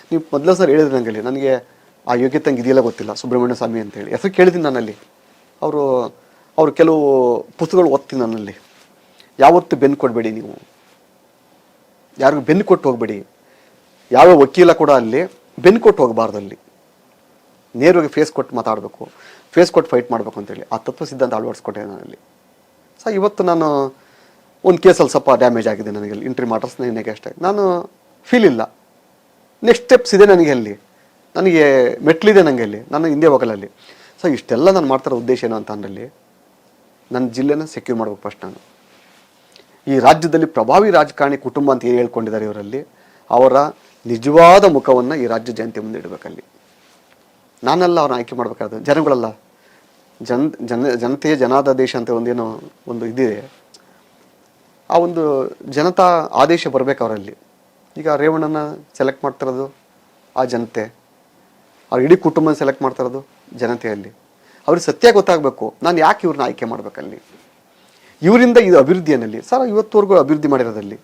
ನೀವು ಮೊದಲ ಸರ್ ಹೇಳಿದ್ರೆ ನನಗೆ, ನನಗೆ ಆ ಯೋಗ್ಯತೆ ಇದೆಯಲ್ಲ ಗೊತ್ತಿಲ್ಲ, ಸುಬ್ರಹ್ಮಣ್ಯ ಸ್ವಾಮಿ ಅಂತೇಳಿ ಹೆಸರು ಕೇಳಿದ್ದೀನಿ ನಾನಲ್ಲಿ. ಅವರು ಕೆಲವು ಪುಸ್ತಕಗಳು ಓದ್ತೀನಿ ನನ್ನಲ್ಲಿ. ಯಾವತ್ತು ಬೆನ್ನು ಕೊಡಬೇಡಿ, ನೀವು ಯಾರಿಗೂ ಬೆನ್ನು ಕೊಟ್ಟು ಹೋಗಬೇಡಿ, ಯಾವ ವಕೀಲ ಕೂಡ ಅಲ್ಲಿ ಬೆನ್ನು ಕೊಟ್ಟು ಹೋಗಬಾರ್ದು, ಅಲ್ಲಿ ನೇರವಾಗಿ ಫೇಸ್ ಕೊಟ್ಟು ಮಾತಾಡಬೇಕು, ಫೇಸ್ ಕೊಟ್ಟು ಫೈಟ್ ಮಾಡಬೇಕು ಅಂತೇಳಿ ಆ ತತ್ವ ಸಿದ್ಧಾಂತ ಅಳವಡಿಸ್ಕೊಟ್ಟೆ ನಾನಲ್ಲಿ. ಇವತ್ತು ನಾನು ಒಂದು ಕೇಸಲ್ಲಿ ಸ್ವಲ್ಪ ಡ್ಯಾಮೇಜ್ ಆಗಿದೆ ನನಗೆ, ಇಂಟ್ರಿ ಮಾಟರ್ಸ್ ನನಗೆ ಅಷ್ಟೇ, ನಾನು ಫೀಲ್ ಇಲ್ಲ. ನೆಕ್ಸ್ಟ್ ಸ್ಟೆಪ್ಸ್ ಇದೆ ನನಗೆ, ಅಲ್ಲಿ ನನಗೆ ಮೆಟ್ಲಿದೆ ನನಗೆ, ಅಲ್ಲಿ ನಾನು ಹಿಂದೆ ಹೋಗಲಲ್ಲಿ. ಇಷ್ಟೆಲ್ಲ ನಾನು ಮಾಡ್ತಾರೋ ಉದ್ದೇಶ ಏನು ಅಂತ ಅಂದಲ್ಲಿ, ನನ್ನ ಜಿಲ್ಲೆನ ಸೆಕ್ಯೂರ್ ಮಾಡ್ಬೇಕು ಫಸ್ಟ್. ನಾನು ಈ ರಾಜ್ಯದಲ್ಲಿ ಪ್ರಭಾವಿ ರಾಜಕಾರಣಿ ಕುಟುಂಬ ಅಂತ ಏನು ಹೇಳ್ಕೊಂಡಿದ್ದಾರೆ ಇವರಲ್ಲಿ, ಅವರ ನಿಜವಾದ ಮುಖವನ್ನು ಈ ರಾಜ್ಯ ಜನತೆ ಮುಂದೆ ಇಡಬೇಕಲ್ಲಿ. ನಾನೆಲ್ಲ ಅವ್ರನ್ನ ಆಯ್ಕೆ ಮಾಡಬೇಕಾದ್ರೆ ಜನಗಳಲ್ಲ, ಜನತೆಯ ಜನಾದೇಶ ಅಂತ ಒಂದು ಇದಿದೆ. ಆ ಒಂದು ಜನತಾ ಆದೇಶ ಬರಬೇಕು ಅವರಲ್ಲಿ. ಈಗ ರೇವಣ್ಣನ ಸೆಲೆಕ್ಟ್ ಮಾಡ್ತಿರೋದು ಆ ಜನತೆ, ಅವ್ರ ಇಡೀ ಕುಟುಂಬನ ಸೆಲೆಕ್ಟ್ ಮಾಡ್ತಿರೋದು ಜನತೆಯಲ್ಲಿ. ಅವ್ರಿಗೆ ಸತ್ಯ ಗೊತ್ತಾಗಬೇಕು, ನಾನು ಯಾಕೆ ಇವ್ರನ್ನ ಆಯ್ಕೆ ಮಾಡಬೇಕಲ್ಲಿ, ಇವರಿಂದ ಇದು ಅಭಿವೃದ್ಧಿಯಲ್ಲಿ. ಇವತ್ತುವರೆಗೂ ಅಭಿವೃದ್ಧಿ ಮಾಡಿರೋದಲ್ಲಿ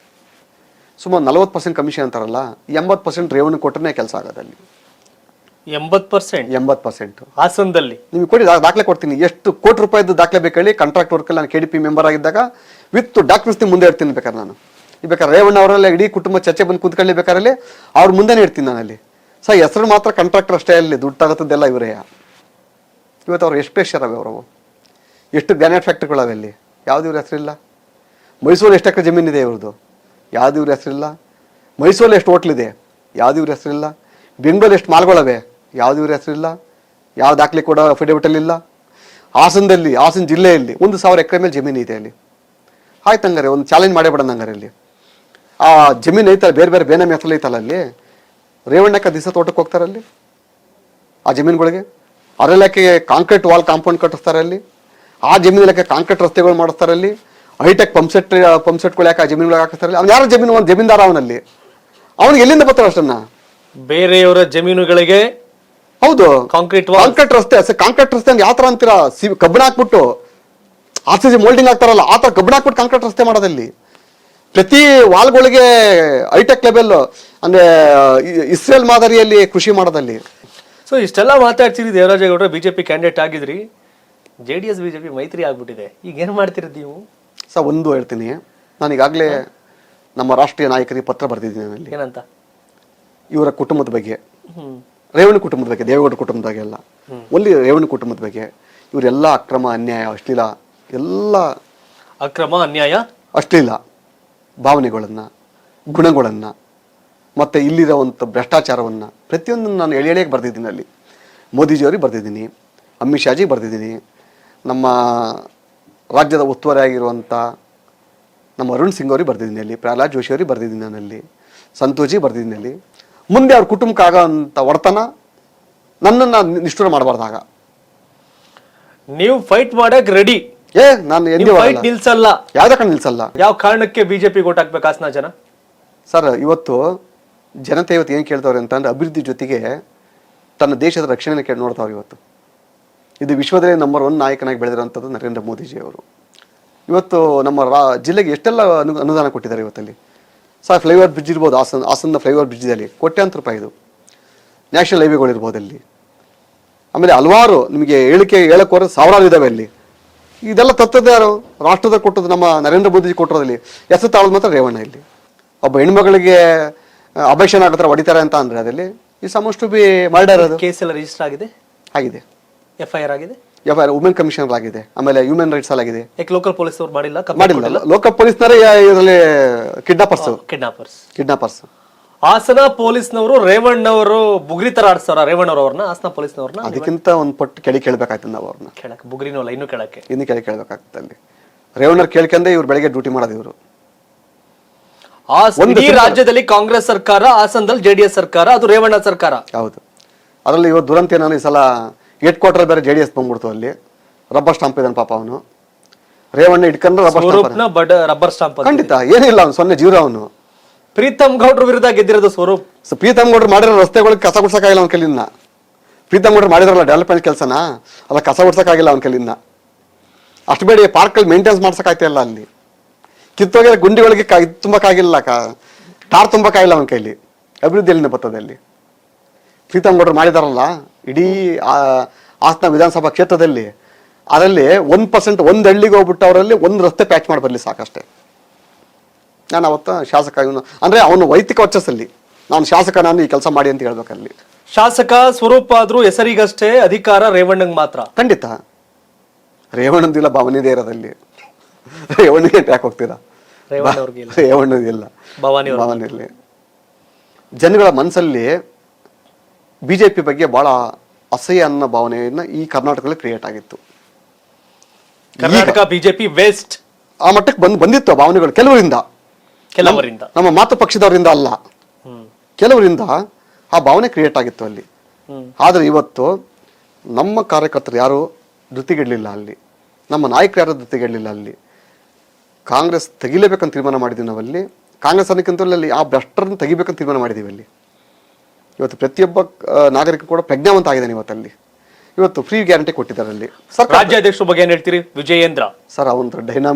ಸುಮಾರು 40% ಕಮಿಷನ್ ಅಂತಾರಲ್ಲ, 80% ರೇವಣ್ಣ ಕೊಟ್ಟರೆ ಕೆಲಸ ಆಗೋದಲ್ಲಿ. 80%
ಹಾಸನದಲ್ಲಿ
ನಿಮಗೆ ಕೊಡಿ, ದಾಖಲೆ ಕೊಡ್ತೀನಿ. ಎಷ್ಟು ಕೋಟಿ ರೂಪಾಯಿದು ದಾಖಲೆ ಬೇಕಲ್ಲಿ, ಕಾಂಟ್ರಾಕ್ಟ್ ವರ್ಕಲ್ಲಿ ನಾನು KDP ಮೆಂಬರ್ ಆಗಿದ್ದಾಗ ವಿತ್ ಡಾಕ್ಯುಮೆಂಟ್ಸ್ ನಿಮ್ಮ ಮುಂದೆ ಇರ್ತೀನಿ ಬೇಕಾದ್ರೆ ನಾನು. ಬೇಕಾದ್ರೆ ರೇವಣ್ಣ ಅವರೆಲ್ಲ ಇಡೀ ಕುಟುಂಬ ಚರ್ಚೆ ಬಂದು ಕೂತ್ಕೊಳ್ಳಿ ಬೇಕಾರಲ್ಲಿ ಅವ್ರ ಮುಂದೆನೇ ಇರ್ತೀನಿ ನಾನಲ್ಲಿ. ಹೆಸರು ಮಾತ್ರ ಕಾಂಟ್ರಾಕ್ಟರ್ ಅಷ್ಟೇ, ಅಲ್ಲಿ ದುಡ್ಡು ತಗೋತದ್ದೆಲ್ಲ ಇವರೇ. ಇವತ್ತು ಅವ್ರು ಎಷ್ಟು ಪ್ರೆಷರ್ ಅವೆ, ಅವರು ಎಷ್ಟು ಗ್ರಾನೈಟ್ ಫ್ಯಾಕ್ಟ್ರಿಗಳವೆ, ಅಲ್ಲಿ ಯಾವ್ದು ಇವ್ರ ಹೆಸರಿಲ್ಲ. ಮೈಸೂರು ಎಷ್ಟು ಎಕರೆ ಜಮೀನಿದೆ ಇವ್ರದ್ದು, ಯಾವ್ದು ಇವ್ರ ಹೆಸರಿಲ್ಲ. ಮೈಸೂರಲ್ಲಿ ಎಷ್ಟು ಹೋಟ್ಲಿದೆ, ಯಾವ್ದು ಇವ್ರ ಹೆಸರಿಲ್ಲ. ಬೆಂಗಳೂರಲ್ಲಿ ಎಷ್ಟು ಮಾಲ್ಗಳವೆ, ಯಾವ್ದು ಇವ್ರ ಹೆಸರಿಲ್ಲ. ಯಾವ ದಾಖಲೆ ಕೂಡ ಅಫಿಡೇವಿಟಲ್ಲಿ ಇಲ್ಲ. ಹಾಸನ ಜಿಲ್ಲೆಯಲ್ಲಿ 1000 ಎಕರೆ ಮೇಲೆ ಜಮೀನು ಇದೆ ಅಲ್ಲಿ. ಆಯ್ತು, ಹಂಗಾರೆ ಒಂದು ಚಾಲೆಂಜ್ ಮಾಡೇ ಬಿಡೋಣ ಹಂಗಾರೆ. ಅಲ್ಲಿ ಆ ಜಮೀನು ಐತಲ್ಲ, ಬೇರೆ ಬೇರೆ ಬೇನಾಮಿ ಹೆಸರಲ್ಲಿ ಐತಲ್ಲ, ಅಲ್ಲಿ ರೇವಣ್ಣಕ್ಕ ದಿವಸ ತೋಟಕ್ಕೆ ಹೋಗ್ತಾರಲ್ಲಿ ಆ ಜಮೀನುಗಳಿಗೆ. ಅವರೆಲ್ಲಕ್ಕೆ ಕಾಂಕ್ರೀಟ್ ವಾಲ್ ಕಾಂಪೌಂಡ್ ಕಟ್ಟಿಸ್ತಾರೆ ಅಲ್ಲಿ. ಆ ಜಮೀನಲ್ಲಕ್ಕೆ ಕಾಂಕ್ರೀಟ್ ರಸ್ತೆಗಳು ಮಾಡಿಸ್ತಾರಲ್ಲಿ. ಹೈಟೆಕ್ ಪಂಪ್ಸೆಟ್ಗಳು ಯಾಕೆ ಆ ಜಮೀನುಗಳಿಗೆ ಹಾಕಿಸ್ತಾರಲ್ಲಿ. ಅವ್ನು ಯಾರ ಜಮೀನು, ಒಂದು ಜಮೀನ್ದಾರ ಅವನಲ್ಲಿ. ಅವನಿಗೆ ಎಲ್ಲಿಂದ ಬರ್ತಾರೆ ಅಷ್ಟನ್ನ?
ಬೇರೆಯವರ ಜಮೀನುಗಳಿಗೆ.
ಹೌದು,
ಕಾಂಕ್ರೀಟ್
ರಸ್ತೆ. ಕಾಂಕ್ರೀಟ್ ರಸ್ತೆ ಯಾವ ತರ ಅಂತೀರಾ? ಕಬ್ಬಣ ಹಾಕ್ಬಿಟ್ಟು RCC ಮೋಲ್ಡಿಂಗ್ ಆಗ್ತಾರಲ್ಲ ಆ ಥರ ಕಬ್ಬಿಣ ಹಾಕ್ಬಿಟ್ಟು ಕಾಂಕ್ರೀಟ್ ರಸ್ತೆ ಮಾಡೋದಲ್ಲಿ, ಪ್ರತಿ ವಾಲ್ಗಳಿಗೆ ಹೈಟೆಕ್ ಲೆವೆಲ್ ಅಂದ್ರೆ ಇಸ್ರೇಲ್ ಮಾದರಿಯಲ್ಲಿ ಕೃಷಿ ಮಾಡೋದಲ್ಲಿ.
ಸೊ ಇಷ್ಟೆಲ್ಲ ಮಾತಾಡ್ತೀರಿ ದೇವರಾಜೇಗೌಡರು, ಬಿಜೆಪಿ ಕ್ಯಾಂಡಿಡೇಟ್ ಆಗಿದ್ರಿ, JDS ಬಿಜೆಪಿ ಮೈತ್ರಿ ಆಗ್ಬಿಟ್ಟಿದೆ, ಈಗ ಏನ್ ಮಾಡ್ತಿರೋದು ನೀವು?
ಸರ್ ಒಂದು ಹೇಳ್ತೀನಿ, ನಾನು ಈಗಾಗಲೇ ನಮ್ಮ ರಾಷ್ಟ್ರೀಯ ನಾಯಕರಿಗೆ ಪತ್ರ ಬರೆದಿದ್ದೀನಿ ಅಲ್ಲಿ.
ಏನಂತ?
ಇವರ ಕುಟುಂಬದ ಬಗ್ಗೆ, ರೇವಣ್ಣ ಕುಟುಂಬದ ಬಗ್ಗೆ, ದೇವೇಗೌಡ ಕುಟುಂಬದ ಬಗ್ಗೆ ಅಲ್ಲ, ಒಲ್ಲಿ ರೇವಣ್ಣ ಕುಟುಂಬದ ಬಗ್ಗೆ ಇವರೆಲ್ಲ ಅಕ್ರಮ, ಅನ್ಯಾಯ, ಅಶ್ಲೀಲ, ಎಲ್ಲ
ಅಕ್ರಮ, ಅನ್ಯಾಯ,
ಅಶ್ಲೀಲ ಭಾವನೆಗಳನ್ನು, ಗುಣಗಳನ್ನು, ಮತ್ತು ಇಲ್ಲಿರೋವಂಥ ಭ್ರಷ್ಟಾಚಾರವನ್ನು ಪ್ರತಿಯೊಂದನ್ನು ನಾನು ಎಳೆಯಾಗಿ ಬರೆದಿದ್ದೀನಿ ಅಲ್ಲಿ. ಮೋದಿಜಿಯವರಿಗೆ ಬರೆದಿದ್ದೀನಿ, ಅಮಿತ್ ಶಾಜಿಗೆ ಬರೆದಿದ್ದೀನಿ, ನಮ್ಮ ರಾಜ್ಯದ ಉಸ್ತುವಾರಿ ಆಗಿರುವಂಥ ನಮ್ಮ ಅರುಣ್ ಸಿಂಗ್ ಅವ್ರಿಗೆ ಬರೆದಿದ್ದೀನಿ ಅಲ್ಲಿ, ಪ್ರಹ್ಲಾದ್ ಜೋಶಿ ಅವ್ರಿಗೆ ಬರೆದಿದ್ದೀನಿ ನಾನಲ್ಲಿ, ಸಂತೋಷಿ ಬರೆದಿದ್ದೀನಿ ಅಲ್ಲಿ. ಮುಂದೆ ಅವ್ರ ಕುಟುಂಬಕ್ಕೆ ಆಗೋಂಥ ಒಡೆತನ ನನ್ನನ್ನು ನಿಷ್ಠುರ ಮಾಡಬಾರ್ದಾಗ.
ನೀವು ಫೈಟ್ ಮಾಡಕ್ ರೆಡಿ?
ನಾನು
ಫೈಟ್ ನಿಲ್ಸಲ್ಲ,
ಯಾವುದೇ ಕಾರಣ ನಿಲ್ಸಲ್ಲ.
ಯಾವ ಕಾರಣಕ್ಕೆ ಬಿಜೆಪಿ ಓಟ್ ಹಾಕ್ಬೇಕು ಹಾಸನ ಜನ?
ಸರ್ ಇವತ್ತು ಜನತೆ ಇವತ್ತು ಏನು ಕೇಳ್ತಾವ್ರೆ ಅಂತಂದ್ರೆ ಅಭಿವೃದ್ಧಿ ಜೊತೆಗೆ ತನ್ನ ದೇಶದ ರಕ್ಷಣೆನ ನೋಡ್ತಾವ್ರೆ. ಇವತ್ತು ಇದು ವಿಶ್ವದಲ್ಲೇ ನಂಬರ್ 1 ನಾಯಕನಾಗಿ ಬೆಳೆದಿರೋಂಥದ್ದು ನರೇಂದ್ರ ಮೋದಿಜಿಯವರು. ಇವತ್ತು ನಮ್ಮ ಜಿಲ್ಲೆಗೆ ಎಷ್ಟೆಲ್ಲ ಅನುದಾನ ಕೊಟ್ಟಿದ್ದಾರೆ ಇವತ್ತಲ್ಲಿ. ಸರ್ ಫ್ಲೈಓವರ್ ಬ್ರಿಡ್ಜ್ ಇರ್ಬೋದು, ಹಾಸನ ಫ್ಲೈಓವರ್ ಬ್ರಿಡ್ಜಲ್ಲಿ ಕೋಟ್ಯಾಂತರ ರೂಪಾಯಿ, ಇದು ನ್ಯಾಷನಲ್ ಹೈವೇಗಳಿರ್ಬೋದು ಅಲ್ಲಿ. ಆಮೇಲೆ ಹಲವಾರು ನಿಮಗೆ ಹೇಳಕ್ಕೆ ಸಾವಿರಾರು ಇದಾವೆ ಅಲ್ಲಿ. ಇದೆಲ್ಲ ತತ್ತದ ಯಾರು? ರಾಷ್ಟ್ರದ ಕೊಟ್ಟದ್ದು ನಮ್ಮ ನರೇಂದ್ರ ಮೋದಿಜಿ ಕೊಟ್ಟಿರೋದಲ್ಲಿ ಹೆಸರು ತಾಳೋದು ಮಾತ್ರ ರೇವಣ್ಣ. ಇಲ್ಲಿ ಒಬ್ಬ ಹೆಣ್ಮಗಳಿಗೆ ಅಭಯಶನ ಆಗತ್ರ ಹೊಡಿತಾರೆ ಅಂತ ಅಂದ್ರೆ ಅದಲ್ಲಿ ಈ ಸಮಷ್ಟು ಬಿ ಮರ್ಡರ್. ಅದು
ಕೇಸ್ ಎಲ್ಲ ರಿಜಿಸ್ಟರ್ ಆಗಿದೆ, FIR ಆಗಿದೆ,
FIR ವುಮೆನ್ ಕಮಿಷನರ್ ಆಗಿದೆ, ಆಮೇಲೆ ಹ್ಯೂಮನ್ ರೈಟ್ಸ್ ಅಲ್ಲಿ ಆಗಿದೆ.
ಲೋಕಲ್ ಪೊಲೀಸ್ ಅವ್ರು ಮಾಡಿಲ್ಲ?
ಲೋಕಲ್ ಪೊಲೀಸ್ನವರೇ ಇದರಲ್ಲಿ ಕಿಡ್ನಾಪರ್ಸ್.
ಹಾಸನ ಪೊಲೀಸ್ನವರು ರೇವಣ್ಣವರು ಬುಗ್ರಿ ತರ ಆಡ್ತಾರ ರೇವಣ್ಣವ್ರನ್ನ, ಹಾಸನ ಪೊಲೀಸ್ನವ್ರನ್ನ.
ಅದಕ್ಕಿಂತ ಒಂದು ಪಟ್ಟು ಕೇಳಬೇಕಾಯ್ತು ನಾವು ಅವ್ರನ್ನ.
ಕೇಳಕ್ಕೆ ಬುಗ್ರಿನೂ ಅಲ್ಲ, ಇನ್ನು
ಕೇಳಬೇಕಾಗ್ತದೆ ಅಲ್ಲಿ. ರೇವಣ್ಣರ್ ಕೇಳ್ಕೊಂಡೆ ಇವ್ರು ಬೆಳಗ್ಗೆ ಡ್ಯೂಟಿ ಮಾಡೋದು. ಇವರು
ಈ ರಾಜ್ಯದಲ್ಲಿ ಕಾಂಗ್ರೆಸ್ ಸರ್ಕಾರ, ಹಾಸನದಲ್ಲಿ JDS ಸರ್ಕಾರ, ಅದು ರೇವಣ್ಣ ಸರ್ಕಾರ.
ಹೌದು. ಅದರಲ್ಲಿ ಇವತ್ತು ದುರಂತ ನಾನು ಈ ಸಲ ಹೆಡ್ ಕ್ವಾರ್ಟರ್ ಬೇರೆ JDS ಬಂದ್ಬಿಡ್ತು. ಅಲ್ಲಿ ರಬ್ಬರ್ ಸ್ಟಾಂಪ್ ಇದ್ದಾನೆ ಪಾಪ ಅವನು. ರೇವಣ್ಣ ಇಟ್ಕೊಂಡ್ರೆ
ರಬ್ಬರ್ ಸ್ಟಾಂಪ್
ಖಂಡಿತ ಏನಿಲ್ಲ, ಅವನು 0 ಅವನು.
ಪ್ರೀತಮ್ ಗೌಡ್ರ ವಿರುದ್ಧ ಗೆದ್ದಿರೋದು ಸ್ವರೂಪ್.
ಪ್ರೀತಮ್ ಗೌಡ್ರು ಮಾಡಿರೋ ರಸ್ತೆಗಳಿಗೆ ಕಸ ಗುಡ್ಸಕ್ಕಾಗಿಲ್ಲ ಅವನ ಕೈಲಿಂದ. ಪ್ರೀತಮ್ ಗೌಡ್ರು ಮಾಡಿದ್ರಲ್ಲ ಡೆವಲಪ್ಮೆಂಟ್ ಕೆಲಸನ, ಅಲ್ಲ ಕಸ ಗುಡ್ಸಕ್ಕಾಗಿಲ್ಲ ಅವನ ಕೈಲಿಂದ. ಅಷ್ಟು ಬೇಡಿ ಪಾರ್ಕಲ್ಲಿ ಮೇಂಟೆನ್ಸ್ ಮಾಡ್ಸಕ್ಕಾಯ್ತಿಲ್ಲ. ಅಲ್ಲಿ ಕಿತ್ತೋಗಿರೋ ಗುಂಡಿಗಳಿಗೆ ತುಂಬಕ್ಕಾಗಿಲ್ಲ, ಟಾರ್ ತುಂಬಕ್ಕಾಗಿಲ್ಲ ಅವನ ಕೈಲಿ. ಅಭಿವೃದ್ಧಿ ಎಲ್ಲಿಂದ ಬರ್ತದೆ ಅಲ್ಲಿ? ಪ್ರೀತಮ್ ಗೌಡ್ರು ಮಾಡಿದಾರಲ್ಲ ಇಡೀ ಹಾಸನ ವಿಧಾನಸಭಾ ಕ್ಷೇತ್ರದಲ್ಲಿ, ಅದರಲ್ಲಿ 1% ಒಂದು ಹಳ್ಳಿಗೆ ಹೋಗ್ಬಿಟ್ಟು ಅವರಲ್ಲಿ ಒಂದು ರಸ್ತೆ ಪ್ಯಾಚ್ ಮಾಡಿ ಬರಲಿ ಸಾಕಷ್ಟೇ. ನಾನು ಅವತ್ತ ಶಾಸಕ ಅಂದ್ರೆ ಅವನು ವೈಯಕ್ತಿಕ ವರ್ಚಸ್ಸಲ್ಲಿ ನಾನು ಶಾಸಕ, ನಾನು ಈ ಕೆಲಸ ಮಾಡಿ ಅಂತ ಹೇಳ್ಬೇಕಲ್ಲಿ.
ಶಾಸಕ ಸ್ವರೂಪ ಆದ್ರೂ ಹೆಸರಿಗಷ್ಟೇ, ಅಧಿಕಾರ ರೇವಣ್ಣಂಗ್ ಮಾತ್ರ.
ಖಂಡಿತ ರೇವಣ್ಣಂದಿಲ್ಲ, ಭವನಿದೆ ಇರೋದಲ್ಲಿ. ರೇವಣ್ಣಿಗೆ ಯಾಕೆ ಹೋಗ್ತೀರಾ? ರೇವಣ್ಣದಿಲ್ಲ, ಭವನಿರ್ಲಿ. ಜನಗಳ ಮನಸ್ಸಲ್ಲಿ ಬಿಜೆಪಿ ಬಗ್ಗೆ ಬಹಳ ಅಸಹ್ಯ ಅನ್ನೋ ಭಾವನೆಯನ್ನ ಈ ಕರ್ನಾಟಕದಲ್ಲಿ ಕ್ರಿಯೇಟ್ ಆಗಿತ್ತು.
ಕರ್ನಾಟಕ ಬಿಜೆಪಿ ವೇಸ್ಟ್
ಆ ಮಟ್ಟಕ್ಕೆ ಬಂದಿತ್ತು ಭಾವನೆಗಳು ಕೆಲವರಿಂದ. ನಮ್ಮ ಮಾತು ಪಕ್ಷದವರಿಂದ ಅಲ್ಲ, ಕೆಲವರಿಂದ ಆ ಭಾವನೆ ಕ್ರಿಯೇಟ್ ಆಗಿತ್ತು ಅಲ್ಲಿ. ಆದ್ರೆ ಇವತ್ತು ನಮ್ಮ ಕಾರ್ಯಕರ್ತರು ಯಾರು ಧೃತಿಗೆಡಲಿಲ್ಲ ಅಲ್ಲಿ, ನಮ್ಮ ನಾಯಕರು ಯಾರು ಧೃತಿಗೆಡಲಿಲ್ಲ ಅಲ್ಲಿ. ಕಾಂಗ್ರೆಸ್ ತೆಗಿಲೇಬೇಕಂತ ತೀರ್ಮಾನ ಮಾಡಿದ್ವಿ ನಾವಲ್ಲಿ. ಕಾಂಗ್ರೆಸ್ ಅನ್ನಕ್ಕಿಂತಲ್ಲಿ ಆ ಭ್ರಷ್ಟರನ್ನು ತೆಗಿಬೇಕಂತ ತೀರ್ಮಾನ ಮಾಡಿದೀವಿ ಅಲ್ಲಿ. ಇವತ್ತು ಪ್ರತಿಯೊಬ್ಬ ನಾಗರಿಕ ಕೂಡ ಪ್ರಜ್ಞಾವಂತ ಆಗಿದ್ದಾನೆ ಇವತ್ತಲ್ಲಿ. ಇವತ್ತು ಫ್ರೀ ಗ್ಯಾರಂಟಿ ಕೊಟ್ಟಿದ್ದಾರೆ ಅಲ್ಲಿ.
ರಾಜ್ಯಾಧ್ಯಕ್ಷರ ಬಗ್ಗೆ ಏನ್ ಹೇಳ್ತೀರಿ? ವಿಜಯೇಂದ್ರ ಸರ್
ಅವಂತ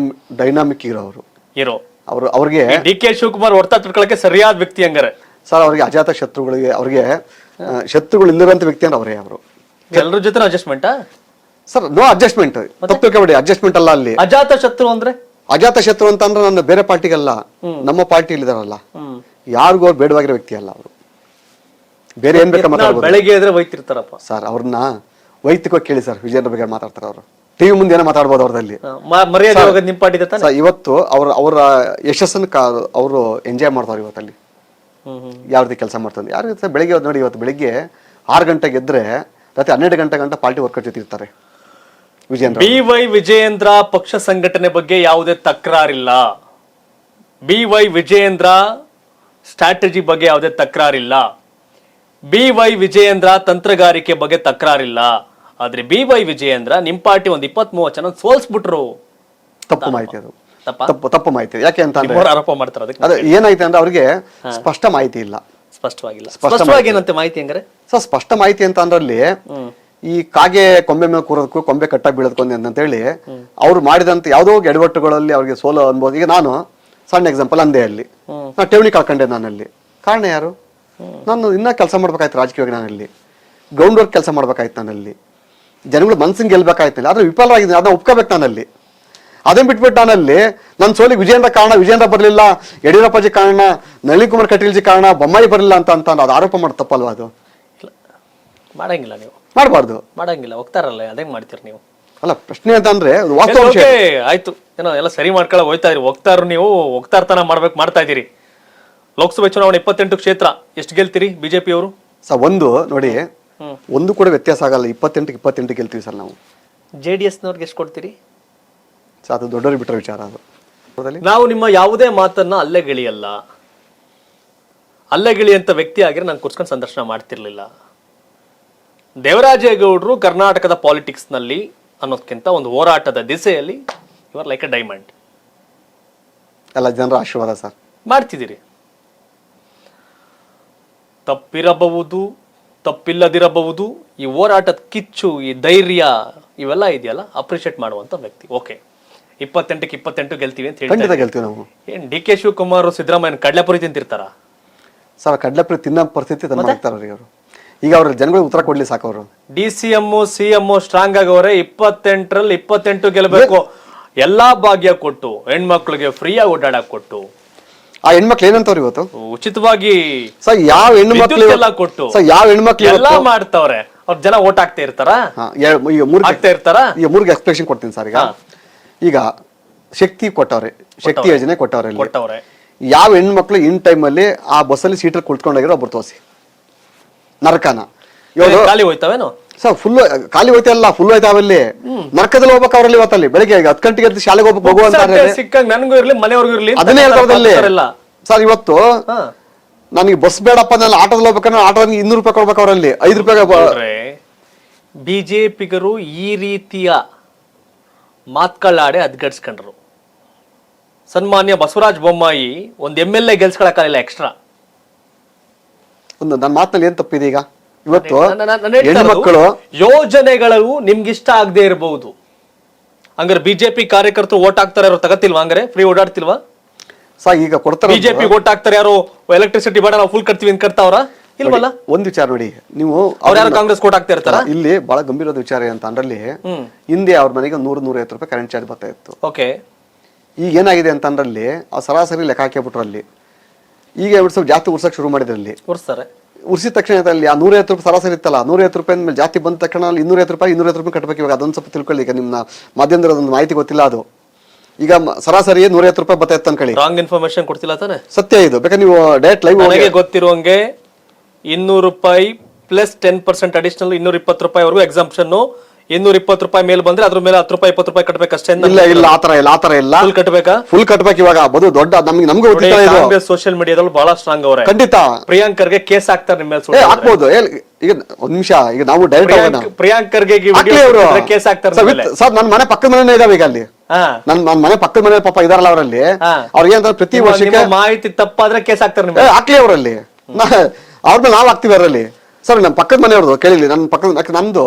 ಡೈನಾಮಿಕ್ ಹೀರೋ ಅವ್ರಿಗೆ
DK ಶಿವಕುಮಾರ್ ಹೊರತಾ ತಿಳ್ಕೊಳಕ್ಕೆ ಸರಿಯಾದ ವ್ಯಕ್ತಿ ಹಂಗಾರೆ
ಸರ್. ಅವ್ರಿಗೆ ಅಜಾತ ಶತ್ರುಗಳಿಗೆ, ಅವ್ರಿಗೆ ಶತ್ರುಗಳು ಇಲ್ಲಿರುವಂತ ವ್ಯಕ್ತಿ ಅಂದ್ರೆ ಅವರೇ. ಅವರು
ಎಲ್ಲರ ಜೊತೆ ಅಡ್ಜಸ್ಟ್ಮೆಂಟ್
ಸರ್, ನೋ ಅಡ್ಜಸ್ಟ್ಮೆಂಟ್. ತಪ್ಪು ತಿಳ್ಕೊಬೇಡಿ, ಅಡ್ಜಸ್ಟ್ಮೆಂಟ್ ಅಲ್ಲ ಅಲ್ಲಿ.
ಅಜಾತ ಶತ್ರು ಅಂದ್ರೆ
ಅಜಾತ ಶತ್ರು ಅಂತ ಅಂದ್ರೆ ನನ್ನ ಬೇರೆ ಪಾರ್ಟಿಗಲ್ಲ, ನಮ್ಮ ಪಾರ್ಟಿಯಲ್ಲಿ ಇದಾರಲ್ಲ, ಯಾರಿಗೂ ಅವ್ರು ಬೇಡವಾಗಿರೋ ವ್ಯಕ್ತಿ ಅಲ್ಲ ಅವರು. ಬೇರೆ ಏನ್ ಬೇಕಾ ಮಾತಾಡ್ಬೋದು.
ಬೆಳಗ್ಗೆ ಎದ್ರೆ ಒಯ್ತಿರ್ತಾರಪ್ಪ
ಸರ್, ಅವ್ರನ್ನ ವೈಯಕ್ತಿಕವಾಗಿ ಕೇಳಿ ಸರ್. ವಿಜಯೇಂದ್ರ ಬಗ್ಗೆ ಮಾತಾಡ್ತಾರೆ ಅವರು, ಟಿವಿ ಮುಂದೆ ಏನೋ ಮಾತಾಡ್ಬೋದು ಅವ್ರದಲ್ಲಿ. ಇವತ್ತು ಅವರ ಯಶಸ್ಸನ್ನು ಅವರು ಎಂಜಾಯ್ ಮಾಡ್ತಾರೆ ಇವತ್ತಲ್ಲಿ. ಯಾವ ರೀತಿ ಕೆಲಸ ಮಾಡ್ತಾರೆ ಯಾರು ಬೆಳಿಗ್ಗೆ ನೋಡಿ. ಇವತ್ತು ಬೆಳಿಗ್ಗೆ 6 ಗಂಟೆಗೆ ಎದ್ರೆ ರಾತ್ರಿ 12 ಗಂಟೆ ಪಾರ್ಟಿ ವರ್ಕರ್ ಜೊತೆ ಇರ್ತಾರೆ.
BY ವಿಜಯೇಂದ್ರ ಪಕ್ಷ ಸಂಘಟನೆ ಬಗ್ಗೆ ಯಾವುದೇ ತಕರಾರಿಲ್ಲ. BY ವಿಜಯೇಂದ್ರ ಸ್ಟ್ರಾಟಜಿ ಬಗ್ಗೆ ಯಾವುದೇ ತಕರಾರಿಲ್ಲ. BY ವಿಜಯೇಂದ್ರ ತಂತ್ರಗಾರಿಕೆ ಬಗ್ಗೆ ತಕರಾರಿಲ್ಲ. ಆದ್ರೆ BY ವಿಜಯೇಂದ್ರ ನಿಮ್ ಪಾರ್ಟಿ ಒಂದು 20-30 ಜನ ಸೋಲ್ಸ್ಬಿಟ್ರು.
ತಪ್ಪು ಮಾಹಿತಿ, ಅದು ತಪ್ಪು ಮಾಹಿತಿ. ಯಾಕೆ ಅಂತ
ಆರೋಪ ಮಾಡ್ತಾರೆ.
ಅದೇ ಏನಾಯ್ತು ಅಂದ್ರೆ ಅವ್ರಿಗೆ ಸ್ಪಷ್ಟ ಮಾಹಿತಿ ಇಲ್ಲ.
ಸ್ಪಷ್ಟವಾಗಿ ಏನಂತೆ ಮಾಹಿತಿ ಹಂಗಾರೆ
ಸರ್? ಸ್ಪಷ್ಟ ಮಾಹಿತಿ ಅಂತ ಅಂದ್ರಲ್ಲಿ ಈ ಕಾಗೆ ಕೊಂಬೆ ಮೇಲೆ ಕೂರೋದಕ್ಕೂ ಕೊಂಬೆ ಕಟ್ಟಾಗಿ ಬೀಳೋದಕ್ಕೂ ಅಂತೇಳಿ ಅವ್ರು ಮಾಡಿದಂತ ಯಾವುದೋ ಎಡವಟ್ಟುಗಳಲ್ಲಿ ಅವ್ರಿಗೆ ಸೋಲೋ ಅನ್ಬೋದು. ಈಗ ನಾನು ಸಣ್ಣ ಎಕ್ಸಾಂಪಲ್ ಅಂದೆ ಅಲ್ಲಿ ನಾ ಠೇವಣಿ ಕಳ್ಕೊಂಡೆ ನಾನಲ್ಲಿ. ಕಾರಣ ಯಾರು? ನಾನು ಇನ್ನ ಕೆಲಸ ಮಾಡ್ಬೇಕಾಯ್ತು ರಾಜಕೀಯವಾಗಿ, ನಾನಲ್ಲಿ ಗ್ರೌಂಡ್ ವರ್ಕ್ ಕೆಲಸ ಮಾಡ್ಬೇಕಾಯ್ತು, ನಾನಲ್ಲಿ ಜನಗಳು ಮನ್ಸಿಗೆ ಗೆಲ್ಬೇಕಾಯ್ತು, ಆದ್ರೆ ವಿಫಲವಾಗಿದೆ, ಅದನ್ನ ಒಪ್ಕೋಬೇಕು ನಾನಲ್ಲಿ. ಅದನ್ನ ಬಿಟ್ಬಿಟ್ಟು ನಾನಲ್ಲಿ ನನ್ನ ಸೋಲಿಗೆ ವಿಜೇಂದ್ರ ಕಾರಣ, ವಿಜೇಂದ್ರ ಬರಲಿಲ್ಲ, ಯಡಿಯೂರಪ್ಪಾಜಿ ಕಾರಣ, ನಳಿನ್ ಕುಮಾರ್ ಕಟೀಲ್ಜಿ ಕಾರಣ, ಬೊಮ್ಮಾಯಿ ಬರಲಿಲ್ಲ ಅಂತ ಅದು ಆರೋಪ ಮಾಡಿ ತಪ್ಪಲ್ವಾ? ಅದು
ಮಾಡಂಗಿಲ್ಲ, ನೀವು
ಮಾಡಬಾರ್ದು,
ಮಾಡಂಗಿಲ್ಲ. ಹೋಗ್ತಾರಲ್ಲ, ಅದೇಂಗ್ ಮಾಡ್ತೀರಿ ನೀವು?
ಅಲ್ಲ ಪ್ರಶ್ನೆ ಅಂತ ಅಂದ್ರೆ ವಾಸ್ತವ ವಿಷಯ.
ಆಯ್ತು, ಏನೋ ಎಲ್ಲ ಸರಿ ಮಾಡ್ಕೊಳ್ಳ ಹೋಯ್ತಾ ಇದ್ರಿ, ಹೋಗ್ತಾರ ನೀವು, ಹೋಗ್ತಾರ್ತನ ಮಾಡ್ತಾ ಇದೀರಿ. ಲೋಕಸಭೆ ಚುನಾವಣೆ 28 ಕ್ಷೇತ್ರ ಎಷ್ಟು ಗೆಲ್ತೀರಿ ಬಿಜೆಪಿ ಅವರು?
ಒಂದು ನೋಡಿ, ಒಂದು ಕೂಡ ವ್ಯತ್ಯಾಸ ಆಗಲ್ಲ. 28 ಗೆಲ್ತೀವಿ ಸರ್ ನಾವು.
JDS ನವ್ರಿಗೆ ಎಷ್ಟು ಕೊಡ್ತೀರಿ?
ಅದು ದೊಡ್ಡವ್ರಿಗೆ ಬಿಟ್ಟರೆ ವಿಚಾರ. ಅದು
ನಾವು ನಿಮ್ಮ ಯಾವುದೇ ಮಾತನ್ನ ಅಲ್ಲೆಗೆಳಿಯಲ್ಲ. ಅಲ್ಲೆಗೆಳಿ ಅಂತ ವ್ಯಕ್ತಿ ಆಗಿದ್ರೆ ನಾನು ಕೂರ್ಸ್ಕೊಂಡು ಸಂದರ್ಶನ ಮಾಡ್ತಿರ್ಲಿಲ್ಲ. ದೇವರಾಜೇಗೌಡರು ಕರ್ನಾಟಕದ ಪಾಲಿಟಿಕ್ಸ್ ನಲ್ಲಿ ಅನ್ನೋದಕ್ಕಿಂತ ಒಂದು ಹೋರಾಟದ ದಿಸೆಯಲ್ಲಿ ಇವರ್ ಲೈಕ್ ಎ ಡೈಮಂಡ್.
ಎಲ್ಲ ಜನರ ಆಶೀರ್ವಾದ ಸರ್.
ಮಾಡ್ತಿದ್ದೀರಿ. ತಪ್ಪಿರಬಹುದು, ತಪ್ಪಿಲ್ಲದಿರಬಹುದು. ಈ ಹೋರಾಟದ ಕಿಚ್ಚು, ಈ ಧೈರ್ಯ, ಇವೆಲ್ಲ ಇದೆಯಲ್ಲ, ಅಪ್ರಿಷಿಯೇಟ್ ಮಾಡುವಂತ ವ್ಯಕ್ತಿ. ಓಕೆ, 28 ಗೆಲ್ತೀವಿ ಅಂತ
ಖಂಡಿತ
ಹೇಳಿ
ಗೆಲ್ತೀವಿ ನಾವು.
ಏನ್ DK ಶಿವಕುಮಾರ್ ಸಿದ್ದರಾಮಯ್ಯ ಕಡಲೆಪುರಿ ತಿಂತಿರ್ತಾರ
ಸರ್? ಕಡಲೆಪುರಿ ತಿನ್ನೋ ಪರಿಸ್ಥಿತಿ ತಂದಿರ್ತಾರೆ ಅವರು. ಈಗ ಅವ್ರ ಜನಗಳಿಗೆ ಉತ್ತರ ಕೊಡ್ಲಿ ಸಾಕು. ಅವರು
DCM CM ಸ್ಟ್ರಾಂಗ್ ಆಗವ್ರೆ. 28ರಲ್ಲಿ 28 ಗೆಲ್ಲಬೇಕು. ಎಲ್ಲಾ ಭಾಗ್ಯ ಕೊಟ್ಟು, ಹೆಣ್ಮಕ್ಳಿಗೆ ಫ್ರೀಯಾಗಿ ಓಡಾಡಕ್ ಕೊಟ್ಟು,
ಆ ಹೆಣ್ಮಕ್ಳು ಏನಂತವ್ರು ಇವತ್ತು
ಉಚಿತವಾಗಿ
ಸರ್? ಯಾವ ಹೆಣ್ಮಕ್ಳು
ಎಲ್ಲ ಕೊಟ್ಟು,
ಸರ್ ಯಾವ ಹೆಣ್ಮಕ್ಳು
ಎಲ್ಲಾ ಮಾಡ್ತಾವ್ರೆ. ಅವ್ರ ಜನ ಓಟ್ ಹಾಕ್ತಾ ಇರ್ತಾರ, ಹಾಕ್ತಾ ಇರ್ತಾರ.
ಈಗ 3 ಎಕ್ಸ್ಪ್ರೆಷನ್ ಕೊಡ್ತೀನಿ ಸರ್. ಈಗ ಶಕ್ತಿ ಕೊಟ್ಟವ್ರೆ, ಶಕ್ತಿ ಯೋಜನೆ ಕೊಟ್ಟವ್ರೆ. ಯಾವ ಹೆಣ್ಮಕ್ಳು ಇನ್ ಟೈಮ್ ಅಲ್ಲಿ ಆ ಬಸ್ಸಲ್ಲಿ ಸೀಟರ್ ಕುಳಿತುಕೊಂಡಾಗಿರೋ ಒಬ್ರು ತೋರಿಸಿ. ನರಕನ
ಖಾಲಿ ಹೋಯ್ತಾವೇನೋ
ಸರ್? ಫುಲ್ ಖಾಲಿ ಹೋಯ್ತಾ ಇಲ್ಲ, ಫುಲ್ ಹೋಯ್ತಾವಲ್ಲಿ. ನರಕದಲ್ಲಿ ಹೋಗ್ಬೇಕು ಅವರಲ್ಲಿ. ಇವತ್ತಲ್ಲಿ ಬೆಳಿಗ್ಗೆ 10 ಗಂಟೆಗೆ ಶಾಲೆಗೆ ಹೋಗ್ಬೇಕು ಹೋಗುವಂತ
ಸಿಕ್ಕಾಗ ನನಗೂ ಇರ್ಲಿ, ಮನೆಯವ್ರಿಗೂ ಇರ್ಲಿ,
ಅದನ್ನೇ ಹೇಳ್ತಾರಲ್ಲಿ ಸರ್. ಇವತ್ತು ನನಗೆ ಬಸ್ ಬೇಡಪ್ಪ, ನಾನು ಆಟೋದಲ್ಲಿ ಹೋಗ್ಬೇಕಂದ್ರೆ ಆಟೋದಲ್ಲಿ 200 ರೂಪಾಯಿ ಕೊಡ್ಬೇಕು ಅವರಲ್ಲಿ, 5 ರೂಪಾಯಿ.
ಬಿಜೆಪಿಗರು ಈ ರೀತಿಯ ಮಾತ್ಗಳಾಡೆ ಅದ್ಗಡ್ಸ್ಕೊಂಡ್ರು. ಸನ್ಮಾನ್ಯ ಬಸವರಾಜ ಬೊಮ್ಮಾಯಿ ಒಂದು MLA ಗೆಲ್ಸ್ಕೊಳಕ್ಕಾಗಲಿಲ್ಲ ಎಕ್ಸ್ಟ್ರಾ.
ನನ್ನ ಮಾತಿನಲ್ಲಿ ಏನ್ ತಪ್ಪಿದೆ? ಈಗ ಇವತ್ತು ಹೆಣ್ಮಕ್ಳು
ಯೋಜನೆಗಳು ನಿಮ್ಗಿಷ್ಟ ಆಗದೆ ಇರಬಹುದು, ಹಂಗಾರೆ ಬಿಜೆಪಿ ಕಾರ್ಯಕರ್ತರು ಓಟ್ ಹಾಕ್ತಾರೆ, ಯಾರು ತಗತಿಲ್ವಾ? ಹಂಗಾರೆ ಫ್ರೀ ಓಡಾಡ್ತಿಲ್ವಾ
ಸರ್? ಈಗ ಕೊಡ್ತಾರೆ
ಬಿಜೆಪಿ ಓಟ್ ಹಾಕ್ತಾರೆ, ಯಾರು ಎಲೆಕ್ಟ್ರಿಸಿಟಿ ಬೇಡ ನಾವು ಫುಲ್ ಕಟ್ತೀವಿ ಅಂತ ಕಟ್ತಾವ್ರ ಇಲ್ವಲ್ಲ?
ಒಂದ್ ವಿಚಾರ ನೋಡಿ, ನೀವು
ಅವ್ರು ಯಾರು ಕಾಂಗ್ರೆಸ್ ಕೋಟ್ ಹಾಕ್ತಾ ಇರ್ತಾರ?
ಇಲ್ಲಿ ಬಹಳ ಗಂಭೀರವಾದ ವಿಚಾರ ಅಂತ ಅಂದ್ರೆ, ಹಿಂದೆ ಅವ್ರ ಮನೆಗೆ 100-150 ರೂಪಾಯಿ ಕರೆಂಟ್ ಚಾರ್ಜ್ ಬರ್ತಾ ಇತ್ತು.
ಓಕೆ,
ಈಗ ಏನಾಗಿದೆ ಅಂತ ಅಂದ್ರೆ ಆ ಸರಾಸರಿ ಲೆಕ್ಕ ಹಾಕಿಬಿಟ್ರು ಅಲ್ಲಿ. ಈಗ ಸ್ವಲ್ಪ ಜಾಸ್ತಿ ಉರ್ಸಕ್ ಶುರು ಮಾಡಿದ್ರಲ್ಲಿ. ಉರ್ಸಿದ ತಕ್ಷಣ ಅಲ್ಲಿ ಆ 150 ರೂಪಾಯಿ ಸರಾಸರಿ ಇತ್ತಲ್ಲ, 150 ರೂಪಾಯಿ ಮೇಲೆ ಜಾಸ್ತಿ ಬಂದ ತಕ್ಷಣ ಅಲ್ಲಿ 250 ರೂಪಾಯಿ ಕಟ್ಟಬೇಕು. ಇವಾಗ ಅದೊಂದು ಸ್ವಲ್ಪ ತಿಳ್ಕೊಳ್ಳಿ. ಈಗ ನಿಮ್ಮ ಮಾಧ್ಯಮದ ಒಂದು ಮಾಹಿತಿ ಗೊತ್ತಿಲ್ಲ. ಅದು ಈಗ ಸರಾಸರಿ 150 ರೂಪಾಯಿ ಬರ್ತಾ ಇತ್ತು ಅನ್ಕೊಳ್ಳಿ.
ರಾಂಗ್ ಇನ್ಫಾರ್ಮೇಶನ್ ಕೊಡ್ತಿಲ್ಲ ತಾನೆ?
ಸತ್ಯ ಇದು. ಬೇಕಾದ್ರೆ ನೀವು ಡೈರೆಕ್ಟ್ ಲೈವ್
ನನಗೆ ಗೊತ್ತಿರುವಂಗೆ 200 ರೂಪಾಯಿ ಪ್ಲಸ್ 10% ಅಡಿಷನಲ್ 220 ರೂಪಾಯಿ ವರೆಗೂ ಎಕ್ಸಾಂಪ್ಷನ್. 220 ರೂಪಾಯಿ ಮೇಲೆ ಬಂದ್ರೆ ಅದ್ರ ಮೇಲೆ 10 ರೂಪಾಯಿ 20 ರೂಪಾಯಿ ಕಟ್ಟಬೇಕಷ್ಟೇ.
ಇಲ್ಲ ಆತರ ಇಲ್ಲ ಫುಲ್ ಕಟ್ಟಬೇಕಾ? ಫುಲ್ ಕಟ್ಟಬೇಕು. ಇವಾಗ ಬದು ದೊಡ್ಡ ನಮ್ಗೆ ಗೊತ್ತಿಲ್ಲ.
ಕಾಂಗ್ರೆಸ್ ಸೋಷಿಯಲ್ ಮೀಡಿಯಾದಲ್ಲಿ ಬಹಳ ಸ್ಟ್ರಾಂಗ್ ಅವರೇ.
ಖಂಡಿತ
ಪ್ರಿಯಾಂಕರ್ಗೆ ಕೇಸ್ ಹಾಕ್ತಾರೆ ನಿಮ್ಮ ಮೇಲೆ.
ಹಾಕ್ಬೋದು. ಈಗ ಒಂದ್ ನಿಮಿಷ, ಈಗ ನಾವು ಡೈರೆಕ್ಟ್
ಪ್ರಿಯಾಂಕರ್ಗೆ ಕೇಸ್ ಹಾಕ್ತಾರೆ
ಸರ್. ನನ್ನ ಮನೆ ಪಕ್ಕದ ಮನೆ ಇದಾವೆ ಈಗ ಅಲ್ಲಿ. ನನ್ನ ಮನೆ ಪಕ್ಕದ ಮನೆ ಪಾಪ ಇದಾರಲ್ಲ ಅವರಲ್ಲಿ. ಅವ್ರಿಗೆ ಅಂತ ಪ್ರತಿ ವರ್ಷಕ್ಕೆ
ಮಾಹಿತಿ ತಪ್ಪಾದ್ರೆ ಕೇಸ್ ಹಾಕ್ತಾರೆ.
ಹಾಕ್ಲಿ ಅವರಲ್ಲಿ, ಅವ್ರ ಮೇಲೆ ನಾವು ಹಾಕ್ತಿವಿ ಅವರಲ್ಲಿ. ಸರ್ ನಮ್ಮ ಪಕ್ಕದ ಮನೆಯವ್ರದ್ದು ಕೇಳಿಲ್ಲ. ನನ್ನ ಪಕ್ಕದ ನಮ್ದು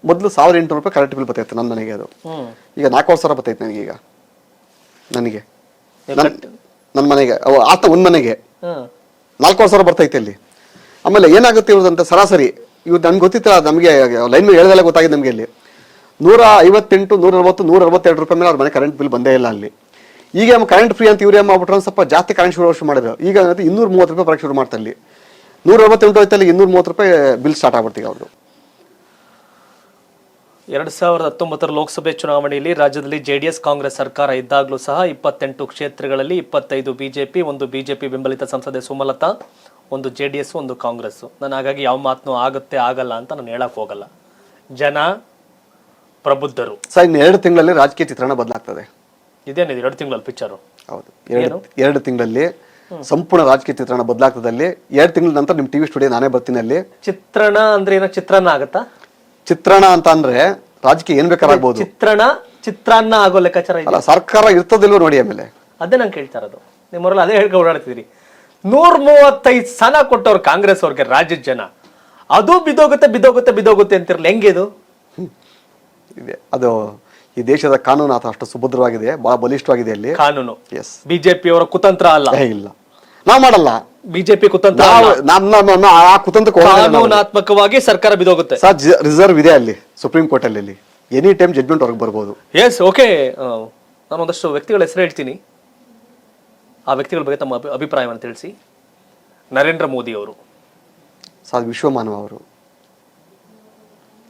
ಮೊದಲು 1800 ರೂಪಾಯಿ ಕರೆಂಟ್ ಬಿಲ್ ಬರ್ತೈತೆ ನನ್ನ ಮನೆಗೆ. ಅದು ಈಗ 4000 ಬರ್ತೈತೆ ನನಗೆ. ಈಗ ನನಗೆ ನನ್ನ ಮನೆಗೆ ಆತ ಒಂದ್ ಮನೆಗೆ 4000 ಬರ್ತೈತೆ ಅಲ್ಲಿ. ಆಮೇಲೆ ಏನಾಗುತ್ತೆ ಇವ್ರದಂತ ಸರಾಸರಿ ಇವ್ ನನ್ಗೆ ಗೊತ್ತಿಲ್ಲ. ನಮಗೆ ಲೈನ್ ಮೇಲೆ ಹೇಳ್ದಲ್ಲ ಗೊತ್ತಾಗಿದೆ ನಮ್ಗೆ. ಇಲ್ಲಿ 158, 140, 162 ರೂಪಾಯಿ ಮೇಲೆ ಅವ್ರ ಮನೆ ಕರೆಂಟ್ ಬಿಲ್ ಬಂದೇ ಇಲ್ಲ ಅಲ್ಲಿ. ಈಗ ಕರೆಂಟ್ ಫ್ರೀ ಅಂತ ಇವ್ರು ಏನ್ ಮಾಡ್ಬಿಟ್ರು, ಸ್ವಲ್ಪ ಜಾಸ್ತಿ ಕರೆಂಟ್ ಶುರು ಮಾಡಿದ್ರು. ಈಗ 230 ರೂಪಾಯಿ ಬರಕ್ಕೆ ಶುರು ಮಾಡ್ತಾ ಇಲ್ಲಿ. 168 ಹೋಯ್ತಲ್ಲಿ 230 ರೂಪಾಯಿ ಬಿಲ್ ಸ್ಟಾರ್ಟ್ ಆಗ್ಬಿಡ್ತೀವಿ ಅವ್ರದ್ದು.
2019 ಲೋಕಸಭೆ ಚುನಾವಣೆಯಲ್ಲಿ ರಾಜ್ಯದಲ್ಲಿ JDS ಕಾಂಗ್ರೆಸ್ ಸರ್ಕಾರ ಇದ್ದಾಗಲೂ ಸಹ 28 ಕ್ಷೇತ್ರಗಳಲ್ಲಿ 25 ಬಿಜೆಪಿ, 1 ಬಿಜೆಪಿ ಬೆಂಬಲಿತ ಸಂಸದೆ ಸುಮಲತಾ, 1 JDS, 1 ಕಾಂಗ್ರೆಸ್. ನಾನು ಹಾಗಾಗಿ ಯಾವ ಮಾತನ್ನು ಆಗುತ್ತೆ ಆಗಲ್ಲ ಅಂತ ನಾನು ಹೇಳಕ್ ಹೋಗಲ್ಲ. ಜನ ಪ್ರಬುದ್ಧರು.
ಸರ್ ಇನ್ನು 2 ತಿಂಗಳಲ್ಲಿ ರಾಜಕೀಯ ಚಿತ್ರಣ ಬದಲಾಗ್ತದೆ.
ಇದೇನಿದೆ 2 ತಿಂಗಳಲ್ಲಿ ಪಿಕ್ಚರು?
ಹೌದು, 2 ತಿಂಗಳಲ್ಲಿ ಸಂಪೂರ್ಣ ರಾಜಕೀಯ ಚಿತ್ರಣ ಬದಲಾಗ್ತದಲ್ಲಿ. 2 ತಿಂಗಳ ನಂತರ ನಿಮ್ ಟಿವಿ ಸ್ಟುಡಿಯೋ ನಾನೇ ಬರ್ತೀನಿ ಅಲ್ಲಿ.
ಚಿತ್ರಣ ಅಂದ್ರೆ ಏನೋ ಚಿತ್ರಾನ್ನ ಆಗತ್ತಾ?
ಚಿತ್ರಣ ಅಂತ ಅಂದ್ರೆ ರಾಜಕೀಯ ಏನ್ ಬೇಕಾರಾಗಬಹುದು.
ಚಿತ್ರಾನ್ನ ಆಗೋ ಲೆಕ್ಕಾಚಾರ
ಇಲ್ಲ. ಸರ್ಕಾರ ಇರ್ತದಿಲ್ವ ನೋಡಿ. ಆಮೇಲೆ
ಅದೇ ನಂಗೆ ಕೇಳ್ತಾ ಇರೋದು. ನಿಮ್ಮವರೆಲ್ಲ ಅದೇ ಹೇಳ್ಕೊಂಡು ಓಡಾಡ್ತಿದ್ರಿ. 135 ಸ್ಥಾನ ಕೊಟ್ಟವ್ರು ಕಾಂಗ್ರೆಸ್ ಅವ್ರಿಗೆ ರಾಜ್ಯದ ಜನ. ಅದು ಬಿದ್ದೋಗುತ್ತೆ ಅಂತಿರ್ಲಿ, ಹೆಂಗೆ ಇದು?
ಇದೆ ಅದು ಈ ದೇಶದ ಕಾನೂನು ಅಷ್ಟು ಸುಭದ್ರವಾಗಿದೆ, ಬಹಳ ಬಲಿಷ್ಠವಾಗಿದೆ ಅಲ್ಲಿ
ಕಾನೂನು.
ಎಸ್,
ಬಿಜೆಪಿ ಅವರ ಕುತಂತ್ರ ಅಲ್ಲ,
ಇಲ್ಲ ನಾವು ಮಾಡಲ್ಲ.
ಬಿಜೆಪಿ ಕುತಂತ್ರ ಅಲ್ಲ.
ಆ ಕುತಂತ್ರಕ್ಕೆ
ಕಾನೂನಾತ್ಮಕವಾಗಿ ಸರ್ಕಾರ ಬಿದ್ದೋಗುತ್ತೆ.
ರಿಸರ್ವ್ ಇದೆ ಅಲ್ಲಿ ಸುಪ್ರೀಂ ಕೋರ್ಟ್ ಅಲ್ಲಿ ಎನಿ ಟೈಮ್ ಜಡ್ಜ್ಮೆಂಟ್ ಹೊರಗೆ ಬರ್ಬೋದು.
Yes, okay. ನಾನು ಒಂದಷ್ಟು ವ್ಯಕ್ತಿಗಳ ಹೆಸರು ಹೇಳ್ತೀನಿ, ಆ ವ್ಯಕ್ತಿಗಳ ಬಗ್ಗೆ ತಮ್ಮ ಅಭಿಪ್ರಾಯವನ್ನು ತಿಳಿಸಿ. ನರೇಂದ್ರ ಮೋದಿ ಅವರು,
ವಿಶ್ವಮಾನವ ಅವರು,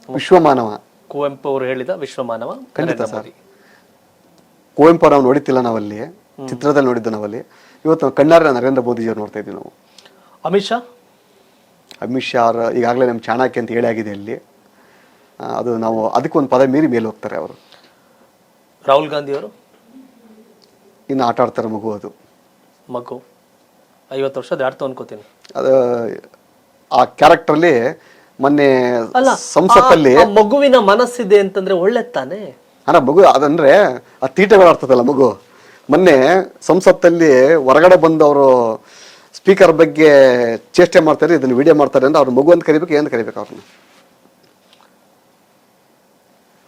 ವಿಶ್ವಮಾನವ.
ಕುವೆಂಪು ಅವರು ಹೇಳಿದ ವಿಶ್ವಮಾನವ.
ಖಂಡಿತ ಸರ್. ಕುವೆಂಪು ನಾವು ನೋಡಿತ್ತಿಲ್ಲ ನಾವಲ್ಲಿ, ಚಿತ್ರದಲ್ಲಿ ನೋಡಿದ್ದು ನಾವಲ್ಲಿ. ಇವತ್ತು ಕಣ್ಣಾರೆ ನರೇಂದ್ರ ಮೋದಿಜಿಯವ್ರು ನೋಡ್ತಾ ಇದ್ದೀವಿ ನಾವು. ಅಮಿತ್ ಶಾ ಈಗಾಗಲೇ ನಮ್ಮ ಚಾಣಕ್ಯ ಅಂತ ಹೇಳಿ ಆಗಿದೆ ಅಲ್ಲಿ. ಅದು ನಾವು ಅದಕ್ಕೊಂದು ಪದ ಮೀರಿ ಮೇಲೆ ಹೋಗ್ತಾರೆ ಅವರು.
ರಾಹುಲ್ ಗಾಂಧಿ ಅವರು
ಇನ್ನು ಆಟ ಆಡ್ತಾರೆ ಮಗು
50 ವರ್ಷ ದಾಟ್ತು ಅನ್ಕೋತೀನಿ.
ಅದು ಆ ಕ್ಯಾರೆಕ್ಟರ್ಲಿ ಮೊನ್ನೆ ಸಂಸತ್ತಲ್ಲಿ
ಮಗುವಿನ ಮನಸ್ಸಿದೆ ಅಂತಂದ್ರೆ ಒಳ್ಳೆ ತಾನೆ.
ಮಗು ಅದಂದ್ರೆ ಆ ತೀಟಗಳು ಆಡ್ತದಲ್ಲ ಮಗು. ಮೊನ್ನೆ ಸಂಸತ್ತಲ್ಲಿ ಹೊರಗಡೆ ಬಂದು ಅವರು ಸ್ಪೀಕರ್ ಬಗ್ಗೆ ಚೇಷ್ಟೆ ಮಾಡ್ತಾರೆ, ಇದನ್ನ ವಿಡಿಯೋ ಮಾಡ್ತಾರೆ ಅಂದ್ರೆ ಅವ್ರ ಮಗು ಅಂತ ಕರಿಬೇಕು, ಏನು ಕರಿಬೇಕು ಅವ್ರನ್ನ?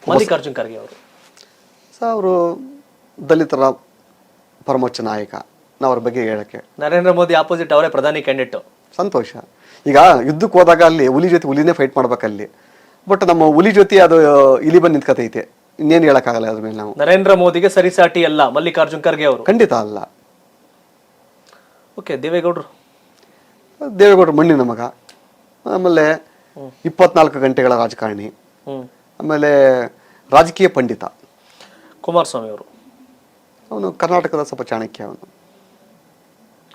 ಮಲ್ಲಿಕಾರ್ಜುನ್ ಖರ್ಗೆ ಅವರು
ಅವರು ದಲಿತರ ಪರಮೋಚ್ಚ ನಾಯಕ. ನಾವು ಅವ್ರ ಬಗ್ಗೆ ಹೇಳಕ್ಕೆ.
ನರೇಂದ್ರ ಮೋದಿ ಆಪೋಸಿಟ್ ಅವರೇ ಪ್ರಧಾನಿ ಕ್ಯಾಂಡಿಡೇಟ್.
ಸಂತೋಷ. ಈಗ ಯುದ್ಧಕ್ಕೆ ಹೋದಾಗ ಅಲ್ಲಿ ಹುಲಿ ಜೊತೆ ಹುಲಿನೇ ಫೈಟ್ ಮಾಡ್ಬೇಕಲ್ಲಿ. ಬಟ್ ನಮ್ಮ ಹುಲಿ ಜೊತೆ ಅದು ಇಲಿ ಬಂದು ನಿಂತ್ಕತೈತೆ, ಇನ್ನೇನು ಹೇಳಕ್ಕಾಗಲ್ಲ ಅದ್ರ ಮೇಲೆ ನಾವು.
ನರೇಂದ್ರ ಮೋದಿಗೆ ಸರಿಸಾಟಿ ಅಲ್ಲ ಮಲ್ಲಿಕಾರ್ಜುನ್ ಖರ್ಗೆ ಅವರು,
ಖಂಡಿತ ಅಲ್ಲ.
ಓಕೆ. ದೇವೇಗೌಡರು
ಮಣ್ಣಿನ ಮಗ, ಆಮೇಲೆ 24 ಗಂಟೆಗಳ ರಾಜಕಾರಣಿ, ಆಮೇಲೆ ರಾಜಕೀಯ ಪಂಡಿತ.
ಕುಮಾರಸ್ವಾಮಿ ಅವರು,
ಅವನು ಕರ್ನಾಟಕದ ಸ್ವಲ್ಪ ಚಾಣಕ್ಯ. ಅವನು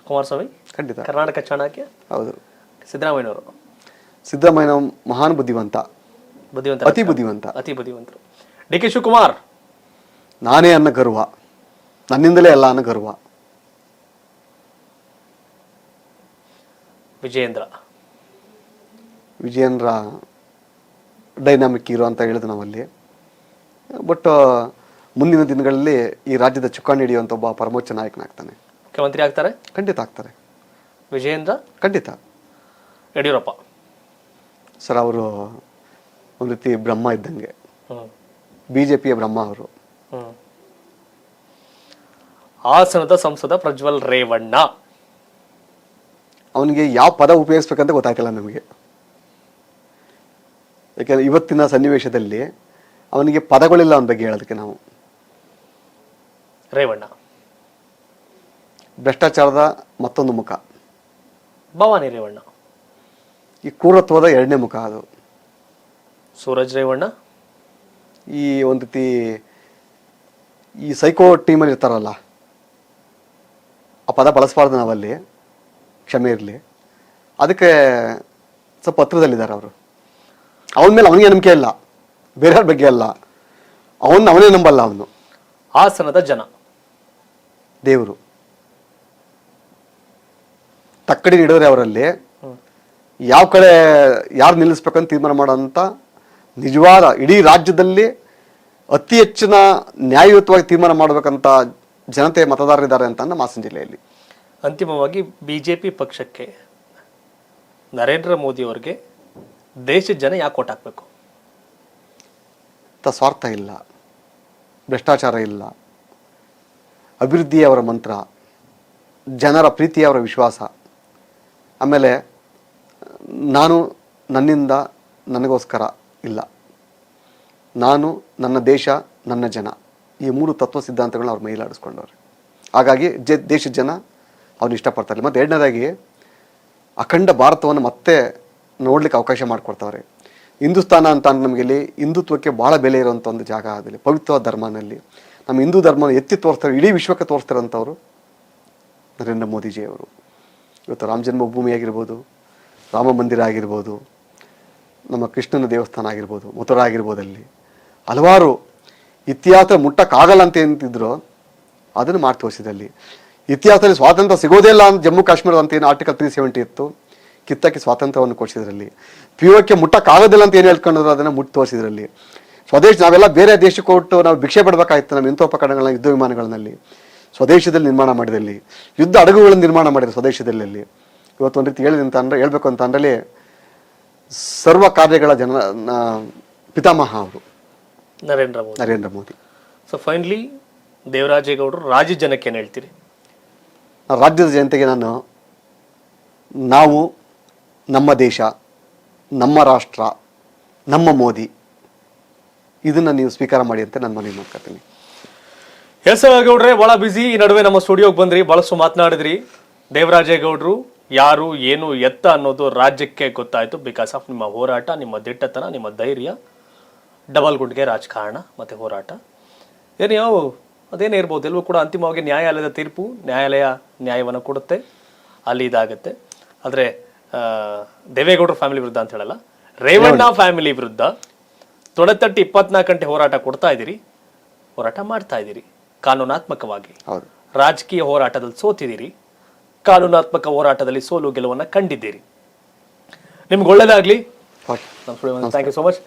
ಕುಮಾರಸ್ವಾಮಿ
ಖಂಡಿತ
ಕರ್ನಾಟಕ ಚಾಣಕ್ಯ.
ಹೌದು.
ಸಿದ್ದರಾಮಯ್ಯ
ಮಹಾನ್ ಬುದ್ಧಿವಂತ, ಅತಿ ಬುದ್ಧಿವಂತರು.
ಡಿ ಕೆ ಶಿವಕುಮಾರ್,
ನಾನೇ ಅನ್ನೋ ಗರ್ವ, ನನ್ನಿಂದಲೇ ಎಲ್ಲ ಅನ್ನೋ ಗರ್ವ. ವಿಜಯೇಂದ್ರ ಡೈನಾಮಿಕ್ ಹೀರೋ ಅಂತ ಹೇಳಿದ್ರು ನಾವಲ್ಲಿ. ಬಟ್ ಮುಂದಿನ ದಿನಗಳಲ್ಲಿ ಈ ರಾಜ್ಯದ ಚುಕ್ಕಾಣಿ ಹಿಡಿಯುವಂತ ಒಬ್ಬ ಪರಮೋಚ್ಚ ನಾಯಕನಾಗ್ತಾನೆ,
ಮುಖ್ಯಮಂತ್ರಿ ಆಗ್ತಾರೆ.
ಖಂಡಿತ ಆಗ್ತಾರೆ
ವಿಜಯೇಂದ್ರ.
ಖಂಡಿತ.
ಯಡಿಯೂರಪ್ಪ
ಸರ್, ಅವರು ಒಂದು ರೀತಿ ಬ್ರಹ್ಮ ಇದ್ದಂಗೆ, ಬಿಜೆಪಿಯ ಬ್ರಹ್ಮ ಅವರು.
ಹಾಸನದ ಸಂಸದ ಪ್ರಜ್ವಲ್ ರೇವಣ್ಣ,
ಅವನಿಗೆ ಯಾವ ಪದ ಉಪಯೋಗಿಸ್ಬೇಕಂತ ಗೊತ್ತಾಗ್ತಿಲ್ಲ ನಮಗೆ. ಯಾಕೆಂದ್ರೆ ಇವತ್ತಿನ ಸನ್ನಿವೇಶದಲ್ಲಿ ಅವನಿಗೆ ಪದಗಳಿಲ್ಲ ಅವನ ಬಗ್ಗೆ ಹೇಳೋದಕ್ಕೆ. ನಾವು
ರೇವಣ್ಣ
ಭ್ರಷ್ಟಾಚಾರದ ಮತ್ತೊಂದು ಮುಖ,
ಭವಾನಿ ರೇವಣ್ಣ
ಈ ಕ್ರೂರತ್ವದ ಎರಡನೇ ಮುಖ. ಅದು
ಸೂರಜ್ ರೇವಣ್ಣ
ಈ ಒಂದು ರೀತಿ ಈ ಸೈಕೋ ಟೀಮಲ್ಲಿ ಇರ್ತಾರಲ್ಲ, ಆ ಪದ ಬಳಸಬಾರ್ದು ನಾವಲ್ಲಿ, ಕ್ಷಮೆ ಇರಲಿ. ಅದಕ್ಕೆ ಸ್ವಲ್ಪ ಹತ್ರದಲ್ಲಿದ್ದಾರೆ ಅವರು. ಅವನ ಮೇಲೆ ಅವನಿಗೆ ನಂಬಿಕೆ ಇಲ್ಲ, ಬೇರೆಯವ್ರ ಬಗ್ಗೆ ಅಲ್ಲ, ಅವನೇ ನಂಬಲ್ಲ ಅವನು.
ಹಾಸನದ ಜನ
ದೇವರು. ತಕ್ಕಡಿ ಹಿಡಿದ್ರೆ ಅವರಲ್ಲಿ ಯಾವ ಕಡೆ ಯಾರು ನಿಲ್ಲಿಸ್ಬೇಕಂತ ತೀರ್ಮಾನ ಮಾಡೋಂಥ ನಿಜವಾದ ಇಡೀ ರಾಜ್ಯದಲ್ಲಿ ಅತಿ ಹೆಚ್ಚಿನ ನ್ಯಾಯಯುತವಾಗಿ ತೀರ್ಮಾನ ಮಾಡಬೇಕಂತ ಜನತೆ ಮತದಾರರಿದ್ದಾರೆ ಅಂತ ನಮ್ಮ ಹಾಸನ ಜಿಲ್ಲೆಯಲ್ಲಿ.
ಅಂತಿಮವಾಗಿ ಬಿಜೆಪಿ ಪಕ್ಷಕ್ಕೆ ನರೇಂದ್ರ ಮೋದಿ ಅವರಿಗೆ ದೇಶದ ಜನ ಯಾಕೆ ಓಟ್ ಹಾಕಬೇಕು?
ಸ್ವಾರ್ಥ ಇಲ್ಲ, ಭ್ರಷ್ಟಾಚಾರ ಇಲ್ಲ, ಅಭಿವೃದ್ಧಿ ಅವರ ಮಂತ್ರ, ಜನರ ಪ್ರೀತಿ ಅವರ ವಿಶ್ವಾಸ. ಆಮೇಲೆ ನಾನು ನನ್ನಿಂದ ನನಗೋಸ್ಕರ ಇಲ್ಲ, ನಾನು ನನ್ನ ದೇಶ ನನ್ನ ಜನ, ಈ 3 ತತ್ವ ಸಿದ್ಧಾಂತಗಳನ್ನ ಅವ್ರ ಮೈಲಾಡಿಸ್ಕೊಂಡವ್ರೆ. ಹಾಗಾಗಿ ದೇಶದ ಜನ ಅವ್ರನ್ನ ಇಷ್ಟಪಡ್ತಾರೆ. ಮತ್ತು ಎರಡನೇದಾಗಿ ಅಖಂಡ ಭಾರತವನ್ನು ಮತ್ತೆ ನೋಡ್ಲಿಕ್ಕೆ ಅವಕಾಶ ಮಾಡಿಕೊಡ್ತಾರೆ. ಹಿಂದೂಸ್ತಾನ ಅಂತ ನಮಗೆ ಇಲ್ಲಿ ಹಿಂದುತ್ವಕ್ಕೆ ಭಾಳ ಬೆಲೆ ಇರುವಂಥ ಒಂದು ಜಾಗ. ಅದಲ್ಲಿ ಪವಿತ್ರವಾದ ಧರ್ಮನಲ್ಲಿ ನಮ್ಮ ಹಿಂದೂ ಧರ್ಮನ ಎತ್ತಿ ತೋರಿಸ್ತಾರೆ, ಇಡೀ ವಿಶ್ವಕ್ಕೆ ತೋರಿಸ್ತಾರಂಥವ್ರು ನರೇಂದ್ರ ಮೋದಿಜಿಯವರು. ಇವತ್ತು ರಾಮ ಜನ್ಮಭೂಮಿ ಆಗಿರ್ಬೋದು, ರಾಮ ಮಂದಿರ ಆಗಿರ್ಬೋದು, ನಮ್ಮ ಕೃಷ್ಣನ ದೇವಸ್ಥಾನ ಆಗಿರ್ಬೋದು, ಮಥುರಾ ಆಗಿರ್ಬೋದು, ಅಲ್ಲಿ ಹಲವಾರು ಇತಿಹಾಸ ಮುಟ್ಟಕ್ಕಾಗಲ್ಲ ಅಂತ ಏನಿದ್ರು ಅದನ್ನು ಮಾಡಿ ತೋರಿಸಿದಲ್ಲಿ. ಇತಿಹಾಸದಲ್ಲಿ ಸ್ವಾತಂತ್ರ್ಯ ಸಿಗೋದೇ ಇಲ್ಲ ಅಂತ ಜಮ್ಮು ಕಾಶ್ಮೀರ ಅಂತ ಏನು ಆರ್ಟಿಕಲ್ 370 ಇತ್ತು, ಕಿತ್ತಕ್ಕೆ ಸ್ವಾತಂತ್ರ್ಯವನ್ನು ಕೊಡಿಸಿದ್ರಲ್ಲಿ. ಪಿಒಕ್ಕೆ ಮುಟ್ಟಕ್ಕಾಗೋದಿಲ್ಲ ಅಂತ ಏನು ಹೇಳ್ಕೊಂಡ್ರು ಅದನ್ನು ಮುಟ್ಟಿ ತೋರಿಸಿದ್ರಲ್ಲಿ. ಸ್ವದೇಶ ನಾವೆಲ್ಲ ಬೇರೆ ದೇಶಕ್ಕೆ ಕೊಟ್ಟು ನಾವು ಭಿಕ್ಷೆ ಬಿಡಬೇಕಾಯ್ತು. ನಮ್ಮ ಯಂತ್ರೋಪಕರಣಗಳನ್ನ ಯುದ್ಧ ವಿಮಾನಗಳಲ್ಲಿ ಸ್ವದೇಶದಲ್ಲಿ ನಿರ್ಮಾಣ ಮಾಡಿದಲ್ಲಿ, ಯುದ್ಧ ಹಡಗುಗಳನ್ನು ನಿರ್ಮಾಣ ಮಾಡಿದ್ರು ಸ್ವದೇಶದಲ್ಲಿ. ಇವತ್ತು ಒಂದು ರೀತಿ ಹೇಳ್ಬೇಕು ಅಂತ ಅಂದ್ರೆ ಸರ್ವ ಕಾರ್ಯಗಳ ಪಿತಾಮಹ ಅವರು
ನರೇಂದ್ರ
ಮೋದಿ.
ಸೊ ಫೈನಲಿ ದೇವರಾಜೇಗೌಡರು ರಾಜ್ಯ ಜನಕ್ಕೆ ಏನು ಹೇಳ್ತೀರಿ?
ರಾಜ್ಯದ ಜನತೆಗೆ ನಾವು ನಮ್ಮ ದೇಶ, ನಮ್ಮ ರಾಷ್ಟ್ರ, ನಮ್ಮ ಮೋದಿ, ಇದನ್ನ ನೀವು ಸ್ವೀಕಾರ ಮಾಡಿ ಅಂತ ನಾನು ಮನವಿ ಮಾಡ್ಕೊತೀನಿ.
ಎಸ್ ಗೌಡ್ರೆ, ಬಹಳ ಬಿಸಿ. ಈ ನಡುವೆ ನಮ್ಮ ಸ್ಟುಡಿಯೋಗೆ ಬಂದ್ರಿ, ಬಹಳಷ್ಟು ಮಾತನಾಡಿದ್ರಿ. ದೇವರಾಜೇಗೌಡರು ಯಾರು, ಏನು, ಎತ್ತ ಅನ್ನೋದು ರಾಜ್ಯಕ್ಕೆ ಗೊತ್ತಾಯ್ತು ಬಿಕಾಸ್ ಆಫ್ ನಿಮ್ಮ ಹೋರಾಟ, ನಿಮ್ಮ ದಿಟ್ಟತನ, ನಿಮ್ಮ ಧೈರ್ಯ, ಡಬಲ್ ಗುಡ್ಗೆ ರಾಜಕಾರಣ ಮತ್ತೆ ಹೋರಾಟ. ಏನು ಯಾವ ಅದೇನೇ ಇರ್ಬೋದು, ಎಲ್ಲವೂ ಕೂಡ ಅಂತಿಮವಾಗಿ ನ್ಯಾಯಾಲಯದ ತೀರ್ಪು, ನ್ಯಾಯಾಲಯ ನ್ಯಾಯವನ್ನು ಕೊಡುತ್ತೆ, ಅಲ್ಲಿ ಇದಾಗುತ್ತೆ. ಆದರೆ ದೇವೇಗೌಡರ ಫ್ಯಾಮಿಲಿ ವಿರುದ್ಧ ಅಂತ ಹೇಳಲ್ಲ, ರೇವಣ್ಣ ಫ್ಯಾಮಿಲಿ ವಿರುದ್ಧ ತೊಡೆತಟ್ಟಿ 24 ಗಂಟೆ ಹೋರಾಟ ಕೊಡ್ತಾ ಇದ್ದೀರಿ, ಹೋರಾಟ ಮಾಡ್ತಾ ಇದ್ದೀರಿ ಕಾನೂನಾತ್ಮಕವಾಗಿ. ರಾಜಕೀಯ ಹೋರಾಟದಲ್ಲಿ ಸೋತಿದ್ದೀರಿ, ಕಾನೂನಾತ್ಮಕ ಹೋರಾಟದಲ್ಲಿ ಸೋಲು ಗೆಲುವನ್ನು ಕಂಡಿದ್ದೀರಿ. ನಿಮ್ಗೆ ಒಳ್ಳೇದಾಗ್ಲಿ. Thank you so much.